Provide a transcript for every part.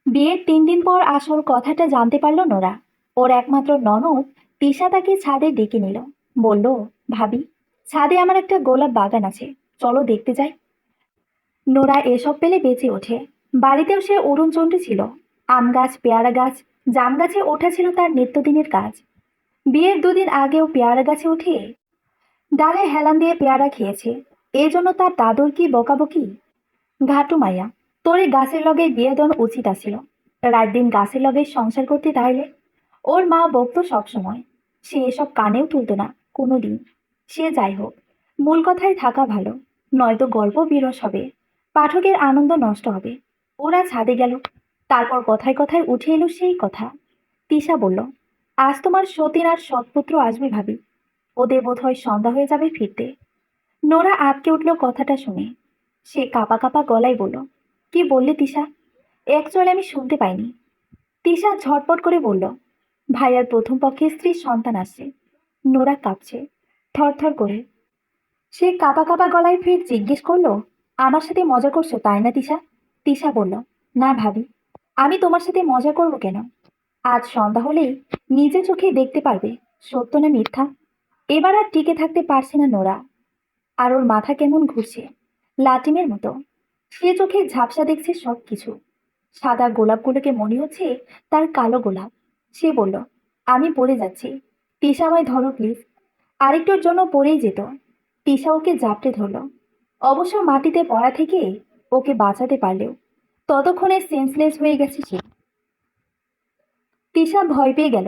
বিয়ের ৩ দিন পর আসল কথাটা জানতে পারল নোরা। ওর একমাত্র ননদ তিশা তাকে ছাদে ডেকে নিল। বলল, ভাবি, ছাদে আমার একটা গোলাপ বাগান আছে, চলো দেখতে যাই। নোরা এসব পেলে বেঁচে ওঠে। বাড়িতেও সে অরুণচণ্ডী ছিল। আম গাছ, পেয়ারা গাছ, জাম গাছে ওঠা ছিল তার নিত্যদিনের কাজ। বিয়ের 2 দিন আগেও পেয়ারা গাছে উঠে ডালে হেলান দিয়ে পেয়ারা খেয়েছে। এই জন্য তার দাদুর কি বকাবকি। ঘাটু মাইয়া, তোরে গাছের লগে বিয়ে দেন উচিত আছিল। রাত দিন গাছের লগে সংসার করতে তাইলে। ওর মা বকতো সবসময়। সে এসব কানেও তুলতো না কোনো দিন। সে যাই হোক, মূল কথায় থাকা ভালো, নয়তো গল্প বিরস হবে, পাঠকের আনন্দ নষ্ট হবে। ওরা ছাদে গেল। তারপর কথায় কথায় উঠে এলো সেই কথা। তিশা বলল, আজ তোমার সতীন আর সৎপুত্র আসবে ভাবি। ওদের বোধহয় সন্ধ্যা হয়ে যাবে ফিরতে। নোরা আটকে উঠল কথাটা শুনে। সে কাঁপা কাঁপা গলায় বলল, কি বললে তিশা? অ্যাকচুয়ালি আমি শুনতে পাইনি। তিশা ঝটপট করে বলল, ভাইয়ার প্রথম পক্ষে স্ত্রীর সন্তান আসছে। নোরা কাঁপছে থরথর করে। সে কাঁপা কাঁপা গলায় ফের জিজ্ঞেস করলো, আমার সাথে মজা করছো তাই না তিশা? তিশা বলল, না ভাবি, আমি তোমার সাথে মজা করব কেন? আজ সন্ধ্যা হলেই নিজে চোখে দেখতে পারবে সত্য না মিথ্যা। এবার আর টিকে থাকতে পারছে না নোরা। আর ওর মাথা কেমন ঘুরছে, লাটিমের মতো। সে চোখে ঝাপসা দেখছে সবকিছু। সাদা গোলাপগুলোকে মনে হচ্ছে তার কালো গোলাপ। সে বলল, আমি পড়ে যাচ্ছি, তিশা আমায় ধরো প্লিজ। আরেকটুর জন্য পড়েই যেত। তিশা ওকে জাপটে ধরল। অবশ্য মাটিতে পড়া থেকে ওকে বাঁচাতে পারলেও ততক্ষণে সেন্সলেস হয়ে গেছে সে। তিশা ভয় পেয়ে গেল।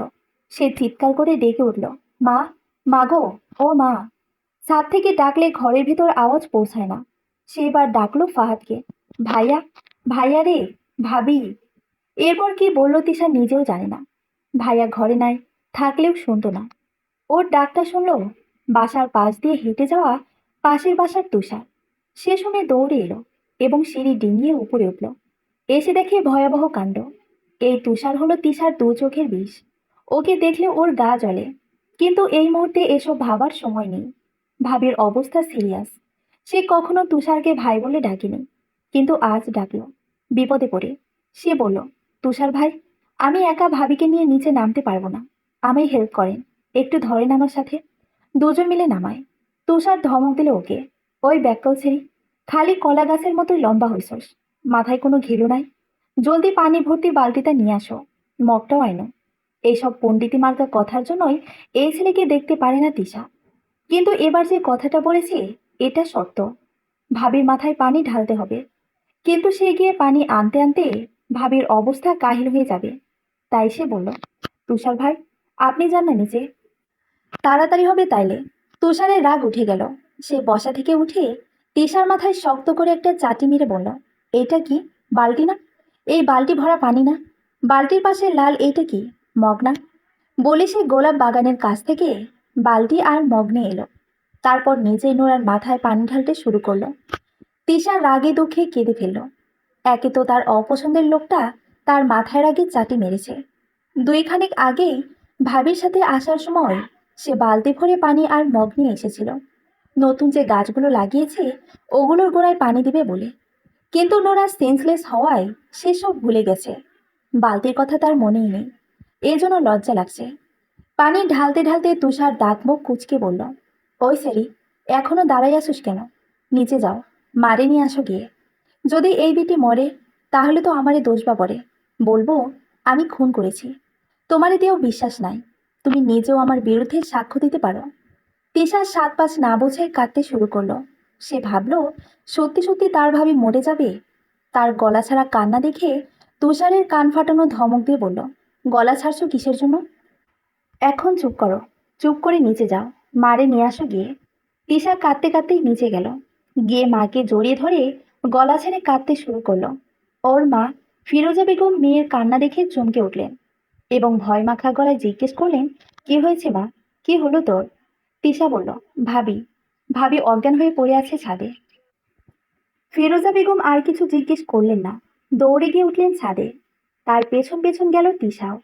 সে চিৎকার করে ডেকে উঠল, মা, মা গো, ও মা। ছাদ থেকে ডাকলে ঘরের ভিতর আওয়াজ পৌঁছায় না। সে এবার ডাকলো ফাহাদকে, ভাইয়া, ভাইয়া রে, ভাবি। এরপর কি বলল তিশা নিজেও জানে না। ভাইয়া ঘরে নাই, থাকলেও শুনতো না। ওর ডাকটা শুনলো বাসার পাশ দিয়ে হেঁটে যাওয়া পাশের বাসার তুষার। সে শুনে দৌড়ে এলো এবং সিঁড়ি ডিঙিয়ে উপরে উঠল। এসে দেখে ভয়াবহ কাণ্ড। এই তুষার হলো তিশার 2 চোখের বিষ। ওকে দেখলে ওর গা জ্বলে। কিন্তু এই মুহূর্তে এসব ভাবার সময় নেই। ভাবির অবস্থা সিরিয়াস। সে কখনো তুষারকে ভাই বলে ডাকেনি, কিন্তু আজ ডাকলো বিপদে পড়ে। সে বলল, তুষার ভাই, আমি একা ভাবিকে নিয়ে নিচে নামতে পারবো না, আমায় হেল্প করেন, একটু ধরেন আমার সাথে। দুজন মিলে নামায়। তুষার ধমক দিল ওকে, ওই ব্যাককল ছেড়ি, খালি কলা গাছের মতোই লম্বা হইছস, মাথায় কোনো ঘিলু নাই। জলদি পানি ভর্তি বালতিটা নিয়ে আসো, মগটাও আইনো। এইসব পণ্ডিতি মার্কা কথার জন্যই এই ছেলেকে দেখতে পারে না তিশা। কিন্তু এবার যে কথাটা বলেছে এটা সত্য। ভাবির মাথায় পানি ঢালতে হবে। কিন্তু সে গিয়ে পানি আনতে আনতে ভাবির অবস্থা কাহিল হয়ে যাবে। তাই সে বলল, তুষার ভাই, আপনি যান না নিচে, তাড়াতাড়ি হবে তাইলে। তুষারের রাগ উঠে গেল। সে বসা থেকে উঠে তিশার মাথায় শক্ত করে একটা চাটি মেরে বলল, এইটা কি, বালতি না? এই বালতি ভরা পানি না? বালতির পাশে লাল এইটা কি, মগ না? বলে সে গোলাপ বাগানের কাছ থেকে বালতি আর মগ নিয়ে এলো। তারপর নিজেই নোরার মাথায় পানি ঢালতে শুরু করলো। তিশা রাগে দুঃখে কেঁদে ফেলল। একে তো তার অপছন্দের লোকটা তার মাথায় রাগে চাটি মেরেছে। 2 খানিক আগেই ভাবির সাথে আসার সময় সে বালতি ভরে পানি আর মগ নিয়ে এসেছিল, নতুন যে গাছগুলো লাগিয়েছে ওগুলোর গোড়ায় পানি দিবে বলে। কিন্তু নোরা সেন্সলেস হওয়ায় সে সব ভুলে গেছে। বালতির কথা তার মনেই নেই। এজন্য লজ্জা লাগছে। পানি ঢালতে ঢালতে তুষার দাঁত মুখ কুঁচকে বলল, ওই সেরি, এখনো দাঁড়াই আসুস কেন? নিচে যাও, মারে নিয়ে আসো গিয়ে। যদি এই বেটি মরে তাহলে তো আমারে দোষ বা পড়ে। বলবো আমি খুন করেছি। তোমার এতেও বিশ্বাস নাই। তুমি নিজেও আমার বিরুদ্ধে সাক্ষ্য দিতে পারো। তিশার 7 পাঁচ না বোঝায় কাঁদতে শুরু করলো। সে ভাবলো সত্যি সত্যি তার ভাবি মরে যাবে। তার গলা ছাড়া কান্না দেখে তুষারের কান ফাটানো ধমক দিয়ে বলল, গলা ছাড়ছো কিসের জন্য? এখন চুপ করো, চুপ করে নিচে যাও, মারে নিয়ে আসো গিয়ে। তিশা কাঁদতে কাঁদতেই নিচে গেল। গিয়ে মাকে জড়িয়ে ধরে গলা ছেড়ে কাঁদতে শুরু করলো। ওর মা ফিরোজা বেগম মেয়ের কান্না দেখে চমকে উঠলেন এবং ভয় মাখা গলায় জিজ্ঞেস করলেন, কি হয়েছে মা, কি হলো তোর? তিশা বলল, ভাবি, ভাবি অজ্ঞান হয়ে পড়ে আছে ছাদে। ফিরোজা বেগম আর কিছু জিজ্ঞেস করলেন না, দৌড়ে গিয়ে উঠলেন ছাদে। তার পেছন পেছন গেল তিশাও।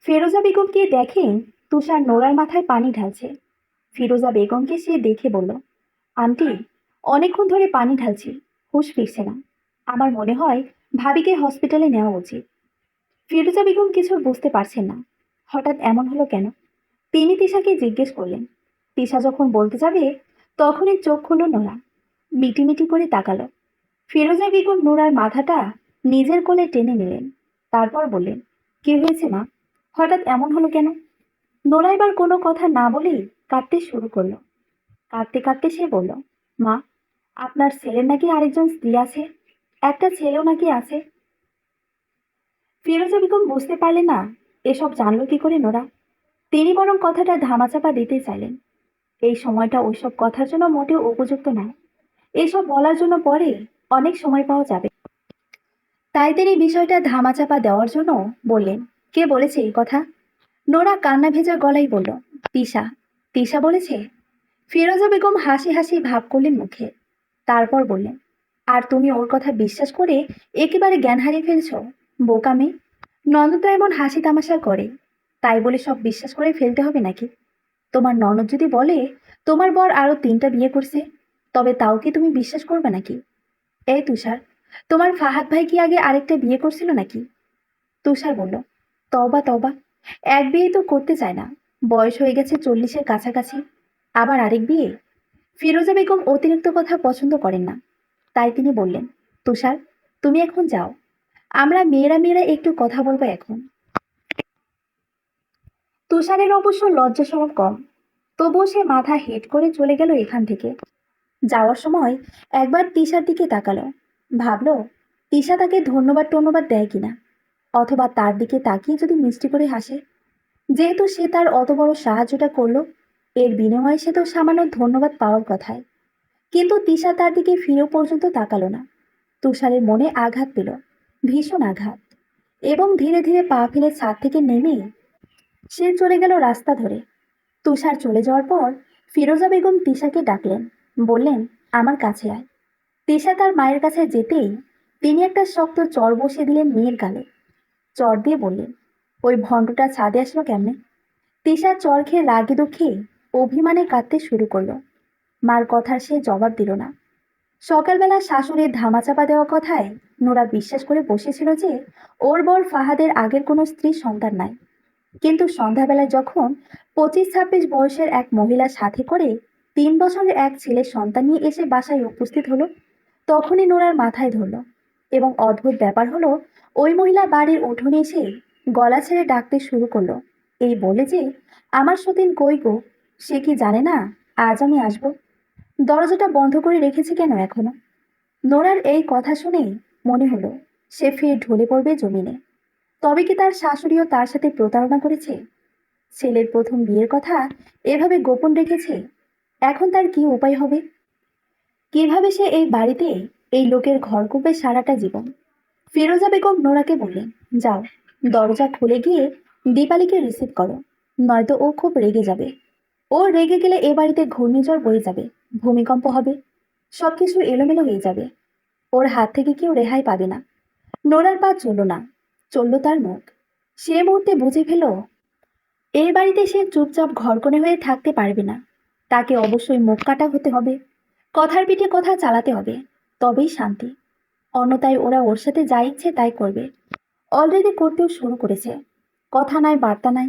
ফিরোজা বেগমকে দেখেন তুষার নোরার মাথায় পানি ঢালছে। ফিরোজা বেগমকে সে দেখে বলল, আন্টি, অনেকক্ষণ ধরে পানি ঢালছি, হুঁশ ফিরছে না। আমার মনে হয় ভাবিকে হসপিটালে নেওয়া উচিত। ফিরোজা বেগম কিছু বুঝতে পারছেন না, হঠাৎ এমন হলো কেন। তিনি তিশাকে জিজ্ঞেস করলেন। তিশা যখন বলতে যাবে তখনই চোখ খুলল নোরা, মিটিমিটি করে তাকালো। ফিরোজা বেগম নোরার মাথাটা নিজের কোলে টেনে নিলেন, তারপর বললেন, কি হয়েছে মা, হঠাৎ এমন হলো কেন। নোরা এবার কোনো কথা না বলেই কাঁদতে শুরু করলো। কাঁদতে কাঁদতে সে বলল, মা, আপনার ছেলের নাকি আরেকজন স্ত্রী আছে, একটা ছেলেও নাকি আছে। ফিরোজা বেগম বুঝতে পারলেন না এসব জানলো কি করে নোরা। তিনি বরং কথাটা ধামাচাপা দিতে চাইলেন। এই সময়টা ওইসব কথার জন্য মোটেও উপযুক্ত নয়, এইসব বলার জন্য পরে অনেক সময় পাওয়া যাবে। তাই তিনি বিষয়টা ধামাচাপা দেওয়ার জন্য বললেন, কে বলেছে এই কথা। নোরা কান্না ভেজা গলায় বলল, তিশা। তিশা বলেছে। ফিরোজা বেগম হাসি হাসি ভাব করলেন মুখে, তারপর বললেন, আর তুমি ওর কথা বিশ্বাস করে একেবারে জ্ঞান হারিয়ে ফেলছো, বোকা মেয়ে। ননদ তো এমন হাসি তামাশা করে, তাই বলে সব বিশ্বাস করে ফেলতে হবে নাকি। তোমার ননদ যদি বলে তোমার বর আরো 3টা বিয়ে করছে, তবে তাও কি তুমি বিশ্বাস করবে নাকি। এই তুষার, তোমার ফাহাদ ভাই কি আগে আরেকটা বিয়ে করছিল নাকি। তুষার বলল, তবা তবা, এক বিয়ে তো করতে চায় না, বয়স হয়ে গেছে 40-এর কাছাকাছি, আবার আরেক বিয়ে। ফিরোজা বেগম অতিরিক্ত কথা পছন্দ করেন না, তাই তিনি বললেন, তুষার, তুমি এখন যাও, আমরা মেয়েরা মেয়েরা একটু কথা বলবো এখন। তুষারের অবশ্য লজ্জা সরম কম, তবুও সে মাথা হেট করে চলে গেল এখান থেকে। যাওয়ার সময় একবার তিশার দিকে তাকালো, ভাবলো তিশা তাকে ধন্যবাদ টন্যবাদ দেয় কিনা, অথবা তার দিকে তাকিয়ে যদি মিষ্টি করে হাসে। যেহেতু সে তার অত বড় সাহায্যটা করলো, এর বিনিময়ে সে তো সামান্য ধন্যবাদ পাওয়ার কথাই। কিন্তু তিশা তার দিকে ফিরেও পর্যন্ত তাকালো না। তুষারের মনে আঘাত পেল, ভীষণ আঘাত, এবং ধীরে ধীরে পা ফেলে ছাদ থেকে নেমে সে চলে গেল রাস্তা ধরে। তুষার চলে যাওয়ার পর ফিরোজা বেগম তিশাকে ডাকলেন, বললেন, আমার কাছে আয়। তিশা তার মায়ের কাছে যেতেই তিনি একটা শক্ত চর বসিয়ে দিলেন মেয়ের গালে। চর দিয়ে বললেন, ওই ভণ্ডটা ছাদে আসলো কেমনে। তিশা চর খেয়ে রাগে দুঃখে অভিমানে কাঁদতে শুরু করলো। মার কথার সে জবাব দিল না। সকালবেলা শাশুড়ির ধামাচাপা দেওয়া কথায় নোরা বিশ্বাস করে বসেছিল যে ওর বর ফাহাদের আগের কোনো স্ত্রী সন্তান নাই। কিন্তু সন্ধ্যাবেলায় যখন 25-26 বয়সের এক মহিলা সাথে করে 3 বছরের এক ছেলের সন্তান নিয়ে এসে বাসায় উপস্থিত হলো, তখনই নোরার মাথায় ধরল। এবং অদ্ভুত ব্যাপার হলো, ওই মহিলা বাড়ির উঠোনে এসে গলা ছেড়ে ডাকতে শুরু করলো, এই বলে যে, আমার সতীন কই গো, সে কি জানে না আজ আমি আসবো, দরজাটা বন্ধ করে রেখেছে কেন এখনো। নোরার এই কথা শুনেই মনে হলো সে ফের ঢলে পড়বে জমিনে। তবে কি তার শাশুড়িও তার সাথে প্রতারণা করেছে, ছেলের প্রথম বিয়ের কথা এভাবে গোপন রেখেছে। এখন তার কি উপায় হবে, কিভাবে সে এই বাড়িতে এই লোকের ঘর করবে সারাটা জীবন। ফিরোজা বেগম নোরাকে বললেন, যাও, দরজা খুলে গিয়ে দীপালিকে রিসিভ করো, নয়তো ও খুব রেগে যাবে। ও রেগে গেলে এ বাড়িতে ঘূর্ণিঝড় বয়ে যাবে, ভূমিকম্প হবে, সবকিছু এলোমেলো হয়ে যাবে, ওর হাত থেকে কেউ রেহাই পাবে না। নোরার পা চলল না, চলল তার মুখ। সে মুহূর্তে বুঝে ফেল এই বাড়িতে সে চুপচাপ ঘরকনে হয়ে থাকতে পারবে না, তাকে অবশ্যই মুখ কাটা হতে হবে, কথার পিঠে কথা চালাতে হবে, তবেই শান্তি। অন্যথায় ওরা ওর সাথে যা ইচ্ছে তাই করবে, অলরেডি করতেও শুরু করেছে। কথা নাই বার্তা নাই,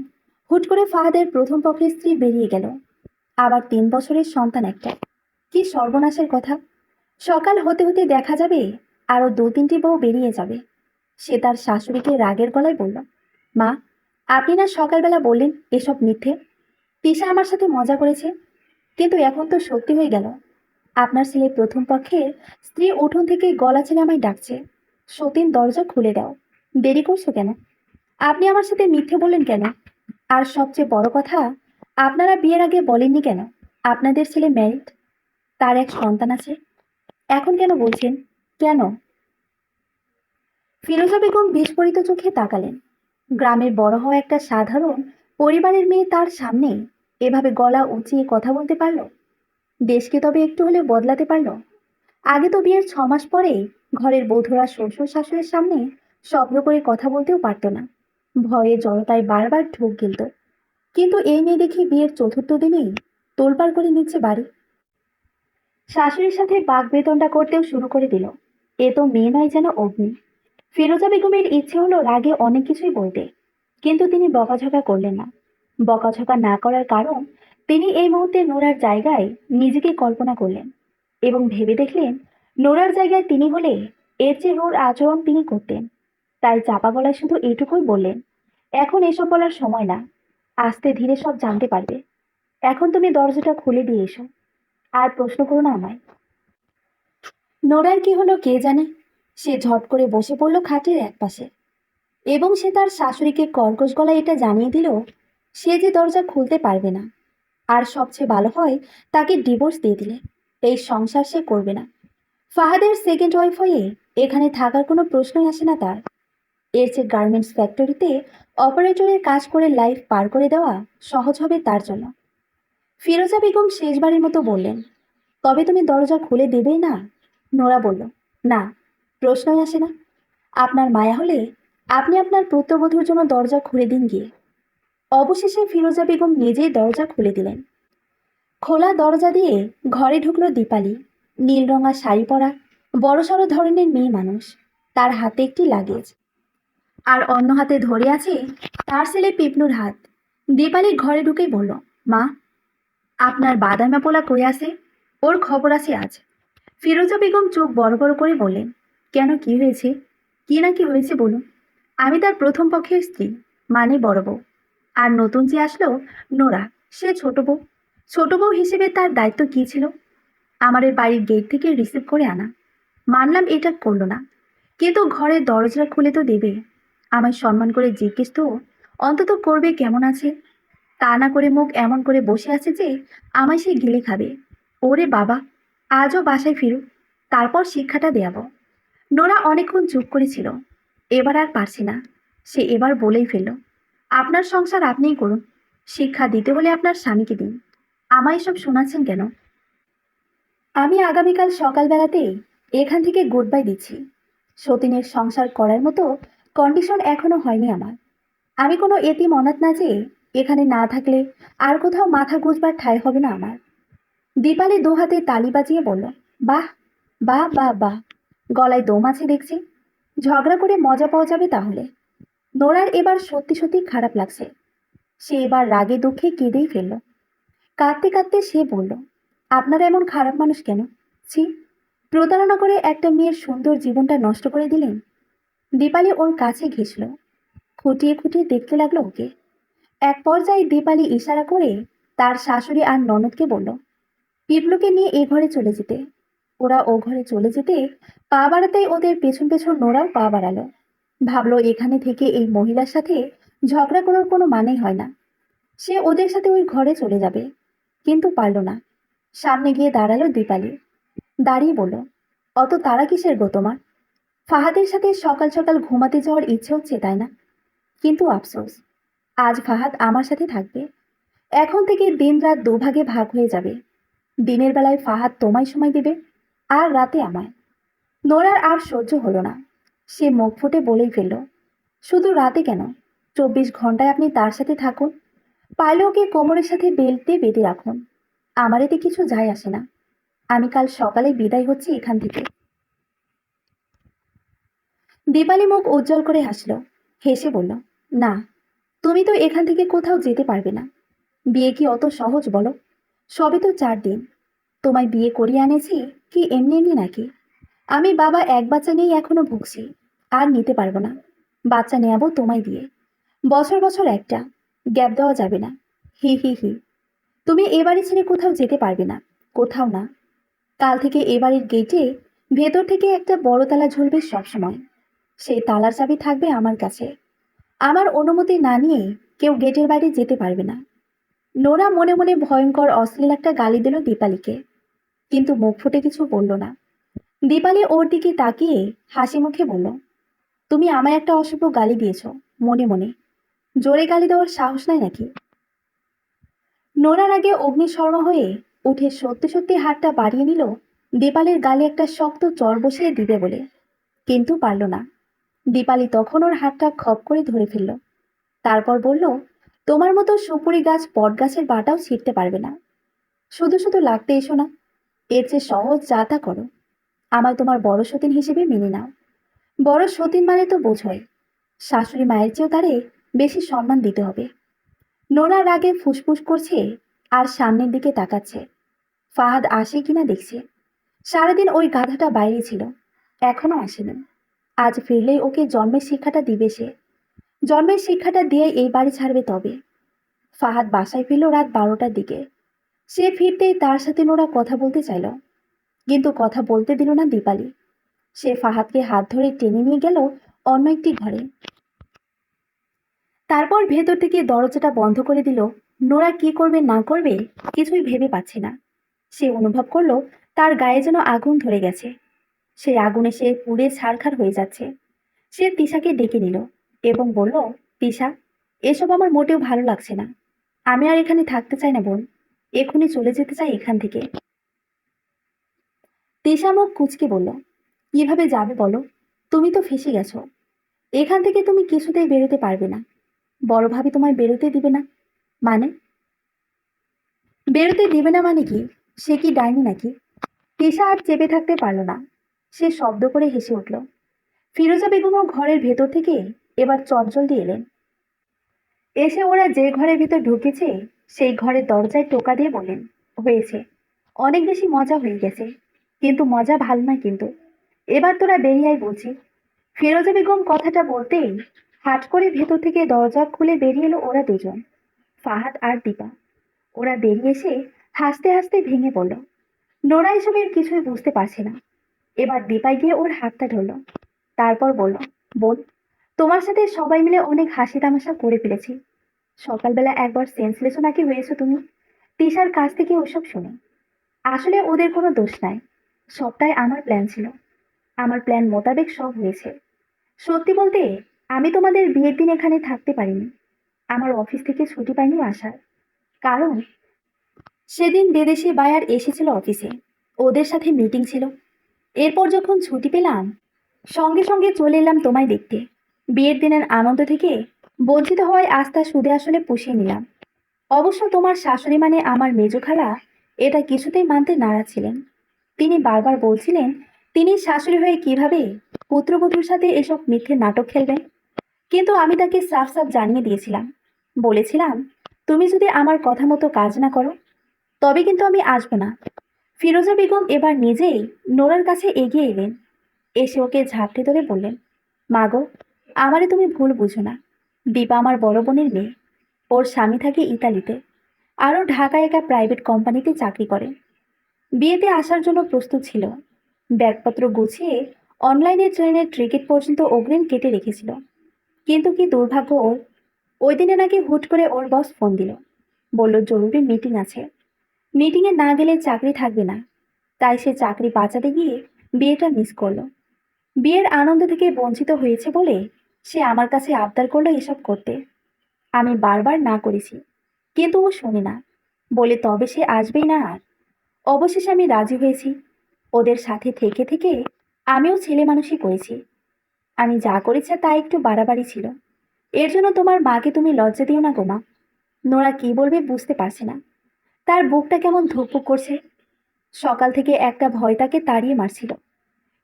হুট করে ফাহাদের প্রথম পক্ষের স্ত্রী বেরিয়ে গেল, আবার 3 বছরের সন্তান একটা। কি সর্বনাশের কথা। সকাল হতে হতে দেখা যাবে আরো 2-3টি বউ বেরিয়ে যাবে। সে তার শাশুড়িকে রাগের গলায় বলল, মা, আপনি না সকালবেলা বললেন এসব মিথ্যে, তিশা আমার সাথে মজা করেছে, কিন্তু এখন তো সত্যি হয়ে গেল। আপনার ছেলে প্রথম পক্ষের স্ত্রী উঠোন থেকে গলা ছেড়ে আমায় ডাকছে, সতীন দরজা খুলে দাও, দেরি করছো কেন, আপনি আমার সাথে মিথ্যে বললেন কেন। আর সবচেয়ে বড় কথা, আপনারা বিয়ের আগে বলেননি কেন আপনাদের ছেলে ম্যারিড, তার এক সন্তান আছে, এখন কেন বলছেন, কেন। ফিরোজা বেগম বিস্ফোরিত চোখে তাকালেন। গ্রামের বড় হওয়া একটা সাধারণ পরিবারের মেয়ে তার সামনে এভাবে গলা উঁচিয়ে কথা বলতে পারল। দেশকে তবে একটু হলেও বদলাতে পারল। আগে তো বিয়ের 6 মাস পরে ঘরের বধূরা শ্বশুর শাশুড়ির সামনে শব্দ করে কথা বলতেও পারত না, ভয়ে জড়তায় বারবার ঢোক গিলত। কিন্তু এই মেয়ে দেখি বিয়ের 4র্থ দিনেই তোলপাড় করে নিচ্ছে বাড়ি, শাশুড়ির সাথে বাগবেতনটা করতেও শুরু করে দিল। এ তো মেয়ে নয়, যেন অগ্নি। ফিরোজা বেগমের ইচ্ছে হলো রাগে অনেক কিছুই বলতে, কিন্তু তিনি বকাঝকা করলেন না। বকাঝকা না করার কারণ, তিনি এই মুহূর্তে নোরার জায়গায় নিজেকে কল্পনা করলেন এবং ভেবে দেখলেন নোরার জায়গায় তিনি হলে এর চেয়ে রূঢ় আচরণ তিনি করতেন। তাই চাপা গলায় শুধু এইটুকুই বললেন, এখন এসব বলার সময় না, আস্তে ধীরে সব জানতে পারবে। এখন তুমি দরজাটা খুলে দিয়ে এসো, আর প্রশ্ন করো না আমায়। নোরার কি হলো কে জানে, সে ঝট করে বসে পড়ল খাটের একপাশে এবং সে তার শাশুড়িকে কর্কশ গলায় এটা জানিয়ে দিল সে যে দরজা খুলতে পারবে না, আর সবচেয়ে ভালো হয় তাকে ডিভোর্স দিয়ে দিলে এই সংসার সে করবে না। ফাহাদের সেকেন্ড ওয়াইফ হয়ে এখানে থাকার কোনো প্রশ্নই আসে না তার। এর চেয়ে গার্মেন্টস ফ্যাক্টরিতে অপারেটরের কাজ করে লাইফ পার করে দেওয়া সহজ হবে তার জন্য। ফিরোজা বেগম শেষবারের মতো বললেন, তবে তুমি দরজা খুলে দেবেই না? নোরা বলল, না, প্রশ্নই আসে না। আপনার মায়া হলে আপনি আপনার পুত্রবধূর জন্য দরজা খুলে দিন গিয়ে। অবশেষে ফিরোজা বেগম নিজেই দরজা খুলে দিলেন। খোলা দরজা দিয়ে ঘরে ঢুকলো দীপালি। নীল রঙা শাড়ি পরা, বড়সড় ধরনের মেয়ে মানুষ। তার হাতে একটি লাগেজ, আর অন্য হাতে ধরে আছে তার ছেলে পিপলুর হাত। দীপালি ঘরে ঢুকেই বলল, মা, আপনার বাদামা পোলা কই আছে? ওর খবর আছে আজ। ফিরোজা বেগম চোখ বড় বড় করে বললেন, কেন, কি হয়েছে? কি না কি হয়েছে বলুন। আমি তার প্রথম পক্ষের স্ত্রী, মানে বড় বউ। আর নতুন যে আসলো নোরা, সে ছোট বউ। ছোট বউ হিসেবে তার দায়িত্ব কি ছিল? আমাদের বাড়ির গেট থেকে রিসিভ করে আনা। মানলাম এটা করলো না, কিন্তু ঘরের দরজা খুলে তো দেবে। আমায় সম্মান করে জিজ্ঞেস তো অন্তত করবে কেমন আছে। তা না করে মুখ এমন করে বসে আছে যে আমায় সে গিলে খাবে। ওরে বাবা, আজও বাসায় ফিরুক, তারপর শিক্ষাটা দেয়াবো। নোরা অনেকক্ষণ চুপ করেছিল। এবার আর পারছি না, সে এবার বলেই ফেলল, আপনার সংসার আপনিই করুন। শিক্ষা দিতে হলে আপনার স্বামীকে দিন। আমায় সব শোনাচ্ছেন কেন? আমি আগামীকাল সকালবেলাতেই এখান থেকে গুড বাই দিচ্ছি। সতীনের সংসার করার মতো কন্ডিশন এখনো হয়নি আমার। আমি কোনো এতিম অনাথ না যে এখানে না থাকলে আর কোথাও মাথা গুঁজবার ঠাঁই হবে না আমার। দীপালি দু হাতে তালি বাজিয়ে বলল, বাহ, বাহ, বাহ, বাহ। গলায় দম আছে দেখছি। ঝগড়া করে মজা পাওয়া যাবে তাহলে। নোরার এবার সত্যি সত্যি খারাপ লাগছে। সে এবার রাগে দুঃখে কেঁদেই ফেলল। কাঁদতে কাঁদতে সে বলল, আপনারা এমন খারাপ মানুষ কেন? ছি, প্রতারণা করে একটা মেয়ের সুন্দর জীবনটা নষ্ট করে দিলেন। দীপালি ওর কাছে ঘেঁষল, খুঁটিয়ে খুঁটিয়ে দেখতে লাগলো ওকে। এক পর্যায়ে দীপালি ইশারা করে তার শাশুড়ি আর ননদকে বলল, পিপলুকে নিয়ে এ ঘরে চলে যেতে। ওরা ও ঘরে চলে যেতে পা বাড়াতেই ওদের পেছন পেছন নোরাও পা বাড়ালো। ভাবলো এখানে থেকে এই মহিলার সাথে ঝগড়া করার কোনো মানেই হয় না। সে ওদের সাথে ওই ঘরে চলে যাবে, কিন্তু পারল না। সামনে গিয়ে দাঁড়ালো দীপালি। দাঁড়িয়ে বলল, অত তাড়া কিসের গো তোমার? ফাহাদের সাথে সকাল সকাল ঘুমাতে যাওয়ার ইচ্ছে হচ্ছে তাই না? কিন্তু আফসোস, আজ ফাহাদ আমার সাথে থাকবে। এখন থেকে দিন রাত দুভাগে ভাগ হয়ে যাবে। দিনের বেলায় ফাহাদ তোমায় সময় দেবে, আর রাতে আমায়। নোরার আর সহ্য হলো না। সে মুখ ফুটে বলেই ফেলল, শুধু রাতে কেন, 24 ঘন্টায় আপনি তার সাথে থাকুন। পারলে ওকে কোমরের সাথে বেল্ট দিয়ে বেঁধে রাখুন। আমার এতে কিছু যায় আসে না। আমি কাল সকালে বিদায় হচ্ছি এখান থেকে। দীপালি মুখ উজ্জ্বল করে হাসল, হেসে বলল, না, তুমি তো এখান থেকে কোথাও যেতে পারবে না। বিয়ে কি অত সহজ বলো? সবে তো 4 দিন। তোমায় বিয়ে করিয়ে আনেছি কি এমনি এমনি নাকি? আমি বাবা এক বাচ্চা নিয়েই এখনো ভুগছি, আর নিতে পারবো না। বাচ্চা নেয়াবো তোমায় দিয়ে, বছর বছর একটা। গ্যাপ দেওয়া যাবে না। হি হি হি। তুমি এ বাড়ি ছেড়ে কোথাও যেতে পারবে না, কোথাও না। কাল থেকে এ বাড়ির গেটে ভেতর থেকে একটা বড় তালা ঝুলবে সবসময়। সেই তালার চাবি থাকবে আমার কাছে। আমার অনুমতি না নিয়ে কেউ গেটের বাইরে যেতে পারবে না। নোরা মনে মনে ভয়ঙ্কর অশ্লীল একটা গালি দিল দীপালিকে, কিন্তু মুখ ফুটে কিছু বলল না। দীপালি ওর দিকে তাকিয়ে হাসি মুখে বলল, তুমি আমায় একটা অশুভ গালি দিয়েছ মনে মনে। জোরে গালি দেওয়ার সাহস নাই নাকি? নোরার আগে অগ্নিশর্মা হয়ে উঠে সত্যি সত্যি হাতটা বাড়িয়ে নিল দীপালির গালে একটা শক্ত চর বসিয়ে দিবে বলে, কিন্তু পারল না। দীপালি তখন ওর হাতটা খপ করে ধরে ফেলল। তারপর বলল, তোমার মতো সুপুরি গাছ বট গাছের বাটাও ছিঁড়তে পারবে না। শুধু শুধু লাগতে এসো না। এর চেয়ে সহজ যা তা করো। আমায় তোমার বড় সতীন হিসেবে মেনে নাও। বড় সতীন মানে তো বোঝোই, শাশুড়ি মায়ের চেয়েও তারে বেশি সম্মান দিতে হবে। নোরা রাগে ফুসফুস করছে আর সামনের দিকে তাকাচ্ছে। ফাহাদ আসে কিনা দেখছে। সারাদিন ওই গাধাটা বাইরে ছিল, এখনো আসেনি। আজ ফিরলেই ওকে জন্মের শিক্ষাটা দিবে সে। জন্মের শিক্ষাটা দিয়ে এই বাড়ি ছাড়বে তবে। ফাহাদ বাসায় ফিরল রাত 12টার দিকে। সে ফিরতেই তার সাথে নোরা কথা বলতে চাইল, কিন্তু কথা বলতে দিল না দীপালি। সে ফাহাদকে হাত ধরে টেনে নিয়ে গেল অন্য একটি ঘরে। তারপর ভেতর থেকে দরজাটা বন্ধ করে দিল। নোরা কি করবে না করবে কিছুই ভেবে পাচ্ছে না। সে অনুভব করলো তার গায়ে যেন আগুন ধরে গেছে। সেই আগুনে সে পুড়ে ছারখার হয়ে যাচ্ছে। সে তিশাকে ডেকে নিল এবং বলল, তিশা, এসব আমার মোটেও ভালো লাগছে না। আমি আর এখানে থাকতে চাই না বোন, এখনই চলে যেতে চাই এখান থেকে। তিশা মুখ কুঁচকে বলল, কিভাবে যাবে বলো? তুমি তো ফেঁসে গেছো। এখান থেকে তুমি কিছুতেই বেরোতে পারবে না। বড় ভাবি তোমায় বেরোতে দিবে না মানে? বেরোতে দিবে না মানে কি? সে কি ডাইনি নাকি? তিশা আর চেপে থাকতে পারল না। সে শব্দ করে হেসে উঠল। ফিরোজা বেগমও ঘরের ভেতর থেকে এবার চটজলদি এলেন। এসে ওরা যে ঘরের ভিতর ঢুকেছে সেই ঘরের দরজায় টোকা দিয়ে বললেন, হয়েছে, অনেক বেশি মজা হয়ে গেছে, কিন্তু মজা ভালো না কিন্তু। এবার তোরা বেরিয়ে আয় বলছি। ফিরোজা বেগম কথাটা বলতেই হাট করে ভেতর থেকে দরজা খুলে বেরিয়ে এলো ওরা দুজন, ফাহাদ আর দীপা। ওরা বেরিয়ে এসে হাসতে হাসতে ভেঙে পড়ল। নোরা এসবের কিছুই বুঝতে পারছে না। এবার দীপায় গিয়ে ওর হাতটা ধরল। তারপর বলল, বোন, তোমার সাথে সবাই মিলে অনেক হাসি তামাশা করে ফেলেছি। সকালবেলা একবার সেন্সলেসও নাকি হয়েছো তুমি। তিশার কাছ থেকে ওসব শুনে। আসলে ওদের কোনো দোষ নাই, সবটাই আমার প্ল্যান ছিল। আমার প্ল্যান মোতাবেক সব হয়েছে। সত্যি বলতে, আমি তোমাদের বিয়ের দিন এখানে থাকতে পারিনি। আমার অফিস থেকে ছুটি পাইনি আসার। কারণ সেদিন বিদেশি বায়ার এসেছিল অফিসে, ওদের সাথে মিটিং ছিল। এরপর যখন ছুটি পেলাম সঙ্গে সঙ্গে চলে এলাম তোমায় দেখতে। বিয়ের দিনের আনন্দ থেকে বঞ্চিত হওয়ায় আস্থা সুদে আসলে পুষিয়ে নিলাম। অবশ্য তোমার শাশুড়ি মানে আমার মেজো খালা এটা কিছুতেই মানতে নারাজ ছিলেন। তিনি বারবার বলছিলেন তিনি শাশুড়ি হয়ে কিভাবে পুত্রবধূর সাথে এসব মিথ্যে নাটক খেলবেন। কিন্তু আমি তাকে সাফ সাফ জানিয়ে দিয়েছিলাম। বলেছিলাম, তুমি যদি আমার কথা মতো কাজ না করো তবে কিন্তু আমি আসবো না। ফিরোজা বেগম এবার নিজেই নোরার কাছে এগিয়ে এলেন। এসে ওকে ঝাঁপটে ধরে বললেন, মাগো, আমারে তুমি ভুল বুঝো না। দীপা আমার বড় বোনের মেয়ে। ওর স্বামী থাকে ইতালিতে, আরও ঢাকায় একটা প্রাইভেট কোম্পানিতে চাকরি করে। বিয়েতে আসার জন্য প্রস্তুত ছিল। ব্যাগপত্র গুছিয়ে অনলাইনে ট্রেনের টিকিট পর্যন্ত অগ্রিম কেটে রেখেছিল। কিন্তু কি দুর্ভাগ্য ওর, ওই দিনে নাকি হুট করে ওর বস ফোন দিল। বলল জরুরি মিটিং আছে, মিটিংয়ে না গেলে চাকরি থাকবে না। তাই সে চাকরি বাঁচাতে গিয়ে বিয়েটা মিস করলো। বিয়ের আনন্দ থেকে বঞ্চিত হয়েছে বলে সে আমার কাছে আবদার করলো এসব করতে। আমি বারবার না করেছি, কিন্তু ও শোনে না। বলে তবে সে আসবেই না আর। অবশেষে আমি রাজি হয়েছি। ওদের সাথে থেকে থেকে আমিও ছেলে মানুষই করেছি। আমি যা করেছি তা একটু বাড়াবাড়ি ছিল। এর জন্য তোমার মাকে তুমি লজ্জা দিও না গোমা। নোরা কি বলবে বুঝতে পারছে না। তার বুকটা কেমন ধুকপুক করছে। সকাল থেকে একটা ভয় তাকে তাড়িয়ে মারছিল।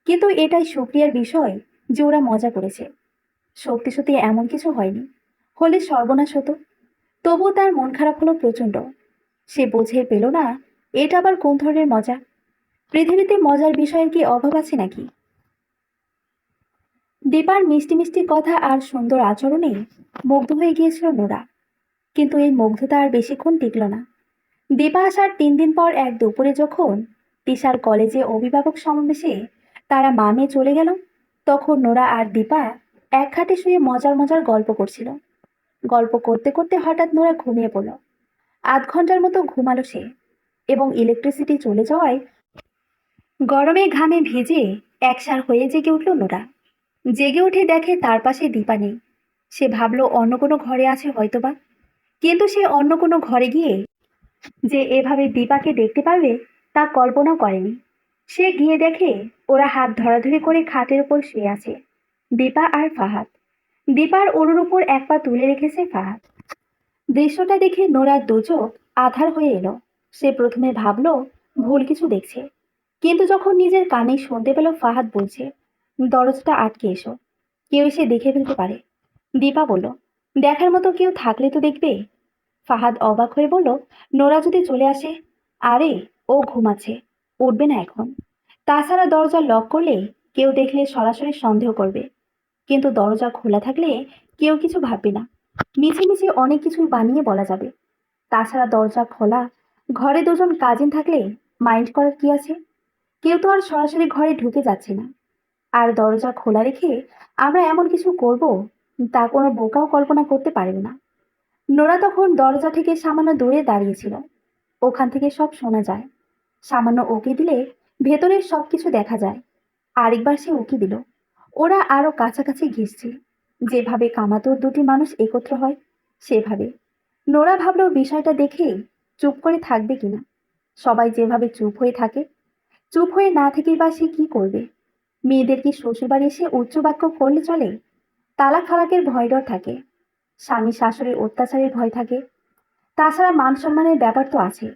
কিন্তু এটাই সুক্রিয়ার বিষয় যে ওরা মজা করেছে। সত্যি সত্যি এমন কিছু হয়নি, হলে সর্বনাশ হতো। তবুও তার মন খারাপ হলো প্রচণ্ড। সে বুঝে পেল না এটা আবার কোন ধরনের মজা। পৃথিবীতে মজার বিষয়ের কি অভাব আছে নাকি? দীপার মিষ্টি মিষ্টি কথা আর সুন্দর আচরণে মুগ্ধ হয়ে গিয়েছিল নোরা। কিন্তু এই মুগ্ধতা আর বেশিক্ষণ টিকল না। দীপা আসার 3 দিন পর এক দুপুরে যখন তিশার কলেজে অভিভাবক সমাবেশে তারা মা মেয়ে চলে গেল, তখন নোরা আর দীপা এক খাটে শুয়ে মজার মজার গল্প করছিল। গল্প করতে করতে হঠাৎ নোরা ঘুমিয়ে পড়ল। 8 ঘন্টার মতো ঘুমালো সে, এবং ইলেকট্রিসিটি চলে যাওয়ায় গরমে ঘামে ভিজে একসার হয়ে জেগে উঠল নোরা। জেগে উঠে দেখে তার পাশে দীপা নেই। সে ভাবলো অন্য কোনো ঘরে আছে হয়তোবা। কিন্তু সে অন্য কোনো ঘরে গিয়ে যে এভাবে দীপাকে দেখতে পাবে তা কল্পনা করেনি। সে গিয়ে দেখে ওরা হাত ধরাধরি করে খাটের উপর শুয়ে আছে, দীপা আর ফাহাদ। দীপার উড়ুর উপর এক পা তুলে রেখেছে ফাহাদ। দৃশ্যটা দেখে নোরার দুচোখ আধার হয়ে এলো। সে প্রথমে ভাবলো ভুল কিছু দেখছে, কিন্তু যখন নিজের কানে শুনতে পেল ফাহাদ বলছে, দরজাটা আটকে এসো, কেউ এসে দেখে ফেলতে পারে। দীপা বলল, দেখার মতো কেউ থাকলে তো দেখবে। ফাহাদ অবাক হয়ে বলল, নোরা যদি চলে আসে? আরে, ও ঘুমাচ্ছে, উঠবে না এখন। তাছাড়া দরজা লক করলে কেউ দেখলে সরাসরি সন্দেহ করবে, কিন্তু দরজা খোলা থাকলে কেউ কিছু ভাববে না। মিছিমিছি অনেক কিছুই বানিয়ে বলা যাবে। তাছাড়া দরজা খোলা, ঘরে দুজন কাজিন থাকলে মাইন্ড করার কি আছে? কেউ তো আর সরাসরি ঘরে ঢুকে যাচ্ছে না। আর দরজা খোলা রেখে আমরা এমন কিছু করব, তা কোনো বোকাও কল্পনা করতে পারবে না। নোরা তখন দরজা থেকে সামান্য দূরে দাঁড়িয়েছিল। ওখান থেকে সব শোনা যায়। সামান্য উকি দিলে ভেতরের সবকিছু দেখা যায়। আরেকবার সে উকি দিল। ওরা আরো কাছাকাছি ঘিসছে। যেভাবে কামাতুর দুটি মানুষ একত্র হয়, সেভাবে। নোরা ভাবলো বিষয়টা দেখে চুপ করে থাকবে কিনা। সবাই যেভাবে চুপ হয়ে থাকে, চুপ হয়ে না থেকেই বা সে কি করবে? মেয়েদের কি শ্বশুরবাড়ি এসে উচ্চ বাক্য করলে চলে? তালাক ফালাকের ভয় ডর থাকে, স্বামী শাশুড়ির অত্যাচারের ভয় থাকে, তাছাড়া মান সম্মানের ব্যাপার তো আছে।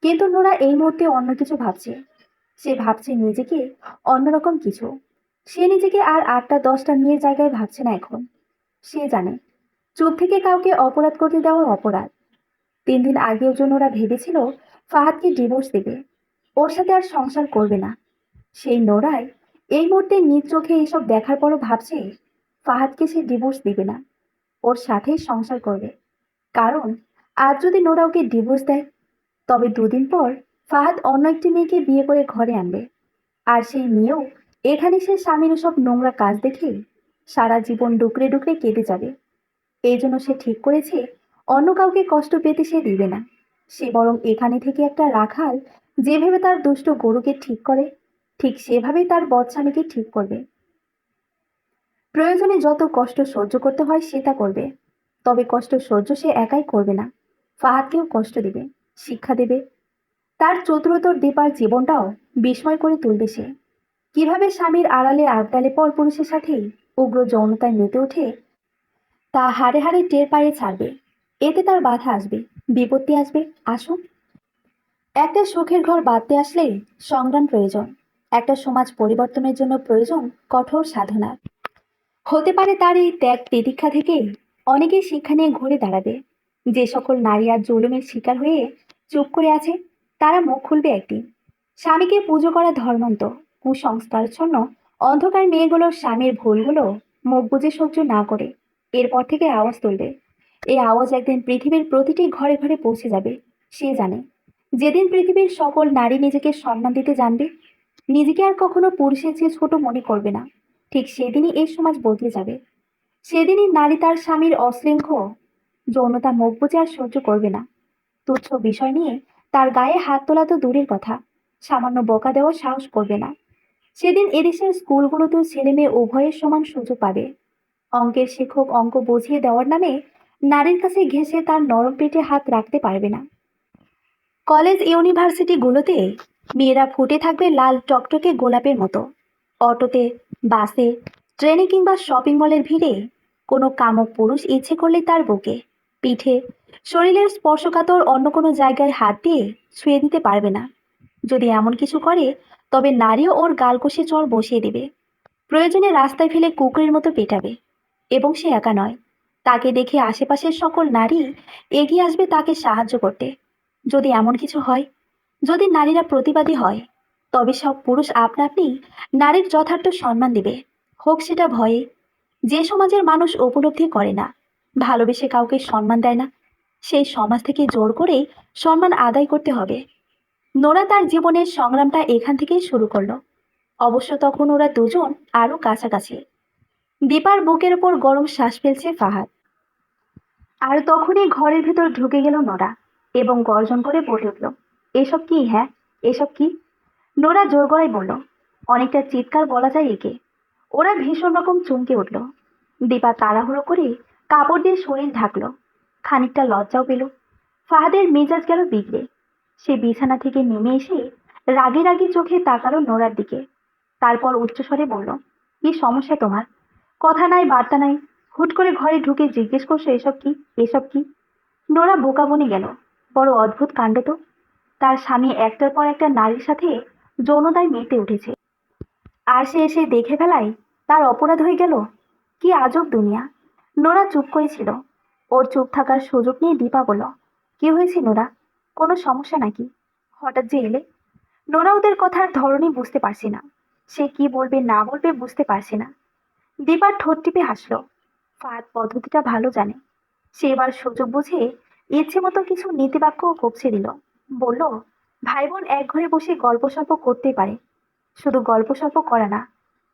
কিন্তু নোরা এই মুহূর্তে অন্য কিছু ভাবছে। সে ভাবছে নিজেকে অন্যরকম কিছু। সে নিজেকে আর 8টা 10টা মেয়ের জায়গায় ভাবছে না এখন। সে জানে চুপ থেকে কাউকে অপরাধ করতে দেওয়া অপরাধ। 3 দিন আগেও জন্য ওরা ভেবেছিল ফাহাদকে ডিভোর্স দেবে, ওর সাথে আর সংসার করবে না। সেই নোরাই এই মুহূর্তে নিজ চোখে এইসব দেখার পরও ভাবছে ফাহাদকে সে ডিভোর্স দিবে না, ওর সাথেই সংসার করবে। কারণ আজ যদি নোরা ওকে ডিভোর্স দেয়, তবে 2 দিন পর ফাহাদ অন্য একটি মেয়েকে বিয়ে করে ঘরে আনবে। আর সেই মেয়েও এখানে সে স্বামীর সব নোংরা কাজ দেখে সারা জীবন ডুকরে ডুকরে কেঁদে যাবে। এই জন্য সে ঠিক করেছে অন্য কাউকে কষ্ট পেতে সে দিবে না। সে বরং এখানে থেকে একটা রাখাল যেভাবে তার দুষ্ট গরুকে ঠিক করে, ঠিক সেভাবেই তার বৎস্বামীকে ঠিক করবে। প্রয়োজনে যত কষ্ট সহ্য করতে হয় সে তা করবে। তবে কষ্ট সহ্য সে একাই করবে না, ফাহাদকেও কষ্ট দেবে, শিক্ষা দেবে। তার চতুরতর দীপার জীবনটাও বিস্ময় করে তুলবে সে। কিভাবে স্বামীর আড়ালে আবদালে পর পুরুষের সাথেই উগ্র যৌনতায় মেতে ওঠে, তা হাড়ে হাড়ে টের পায়ে ছাড়বে। এতে তার বাধা আসবে, বিপত্তি আসবে, আসুক। একটা সুখের ঘর বাঁধতে আসলে সংগ্রাম প্রয়োজন। একটা সমাজ পরিবর্তনের জন্য প্রয়োজন কঠোর সাধনা। হতে পারে তার এই ত্যাগ তিতিক্ষা থেকে অনেকেই শিক্ষা নিয়ে ঘুরে দাঁড়াবে। যে সকল নারী আর জুলুমের শিকার হয়ে চুপ করে আছে, তারা মুখ খুলবে একদিন। স্বামীকে পুজো করা ধর্মান্ত, কুসংস্কারচ্ছন্ন অন্ধকার মেয়েগুলোর স্বামীর ভুলগুলো মুখ বুজে সহ্য না করে এরপর থেকে আওয়াজ তুলবে। এই আওয়াজ একদিন পৃথিবীর প্রতিটি ঘরে ঘরে পৌঁছে যাবে। সে জানে, যেদিন পৃথিবীর সকল নারী নিজেকে সম্মান দিতে জানবে, নিজেকে আর কখনো পুরুষের চেয়ে ছোট মনে করবে না, ঠিক সেদিনই এই সমাজ বদলে যাবে। সেদিনই নারী তার স্বামীর অশৃঙ্খল যৌনতা মুখ বুজে আর সহ্য করবে না। তুচ্ছ বিষয় নিয়ে তার গায়ে হাত তোলা তো দূরের কথা, সামান্য বকা দেওয়ার সাহস করবে না। সেদিন এদেশের স্কুলগুলোতেও ছেলে মেয়ে উভয়ের সমান সুযোগ পাবে। অঙ্কের শিক্ষক অঙ্ক বুঝিয়ে দেওয়ার নামে নারীর কাছে ঘেঁষে তার নরম পেটে হাত রাখতে পারবে না। কলেজ ইউনিভার্সিটিগুলোতে মেয়েরা ফুটে থাকবে লাল টকটকে গোলাপের মতো। অটোতে, বাসে, ট্রেনে কিংবা শপিং মলের ভিড়ে কোনো কামুক পুরুষ ইচ্ছে করলে তার বুকে, পিঠে, শরীরের স্পর্শকাতর অন্য কোনো জায়গায় হাত দিয়ে ছুঁয়ে দিতে পারবে না। যদি এমন কিছু করে, তবে নারীও ওর গাল কষে চড় বসিয়ে দেবে। প্রয়োজনে রাস্তায় ফেলে কুকুরের মতো পেটাবে। এবং সে একা নয়, তাকে দেখে আশেপাশের সকল নারী এগিয়ে আসবে তাকে সাহায্য করতে। যদি এমন কিছু হয়, যদি নারীরা প্রতিবাদী হয়, তবে সব পুরুষ আপনা আপনি নারীর যথার্থ সম্মান দিবে, হোক সেটা ভয়ে। যে সমাজের মানুষ উপলব্ধি করে না, ভালোবেসে কাউকে সম্মান দেয় না, সেই সমাজ থেকে জোর করেই সম্মান আদায় করতে হবে। নোরা তার জীবনের সংগ্রামটা এখান থেকেই শুরু করলো। অবশ্য তখন ওরা দুজন আরো কাছাকাছি। দীপার বুকের ওপর গরম শ্বাস ফেলছে ফাহাদ। আর তখনই ঘরের ভেতর ঢুকে গেল নোরা এবং গর্জন করে বলে উঠল, এসব কি? হ্যাঁ, এসব কি? নোরা জোর গলায় বলল, অনেকটা চিৎকার বলা যায় একে। ওরা ভীষণ রকম চমকে উঠল। দীপা তাড়াহুড়ো করে কাপড় দিয়ে শরীর ঢাকলো। খানিকটা লজ্জাও পেল। ফাহাদের মেজাজ গেল বিগড়ে। সে বিছানা থেকে নেমে এসে রাগে রাগে চোখে তাকালো নোরার দিকে। তারপর উচ্চস্বরে বলল, কি সমস্যা তোমার? কথা নাই বার্তা নাই, হুট করে ঘরে ঢুকে জিজ্ঞেস করছো এসব কি, এসব কি? নোরা বোকা বনে গেল। বড় অদ্ভুত কাণ্ড তো। তার স্বামী একটার পর একটা নারীর সাথে যৌনতায় মেতে উঠেছে, আর সে এসে দেখে ফেলায় তার অপরাধ হয়ে গেল। কি আজব দুনিয়া। নোরা চুপ করেছিল। ওর চুপ থাকার সুযোগ নিয়ে দীপা বলল, কি হয়েছে নোরা? কোনো সমস্যা নাকি? হঠাৎ যে এলে? নোরা ওদের কথার ধরনই বুঝতে পারছি না। সে কি বলবে না বলবে বুঝতে পারছে না। দীপার ঠোঁট টিপে হাসলো। ফাঁদ পদ্ধতিটা ভালো জানে। সে এবার সুযোগ বুঝে ইচ্ছে মতো কিছু নীতিবাক্য কপছে দিল। বলল, ভাই বোন এক ঘরে বসে গল্প সল্প করতেই পারে। শুধু গল্প সল্প করে না,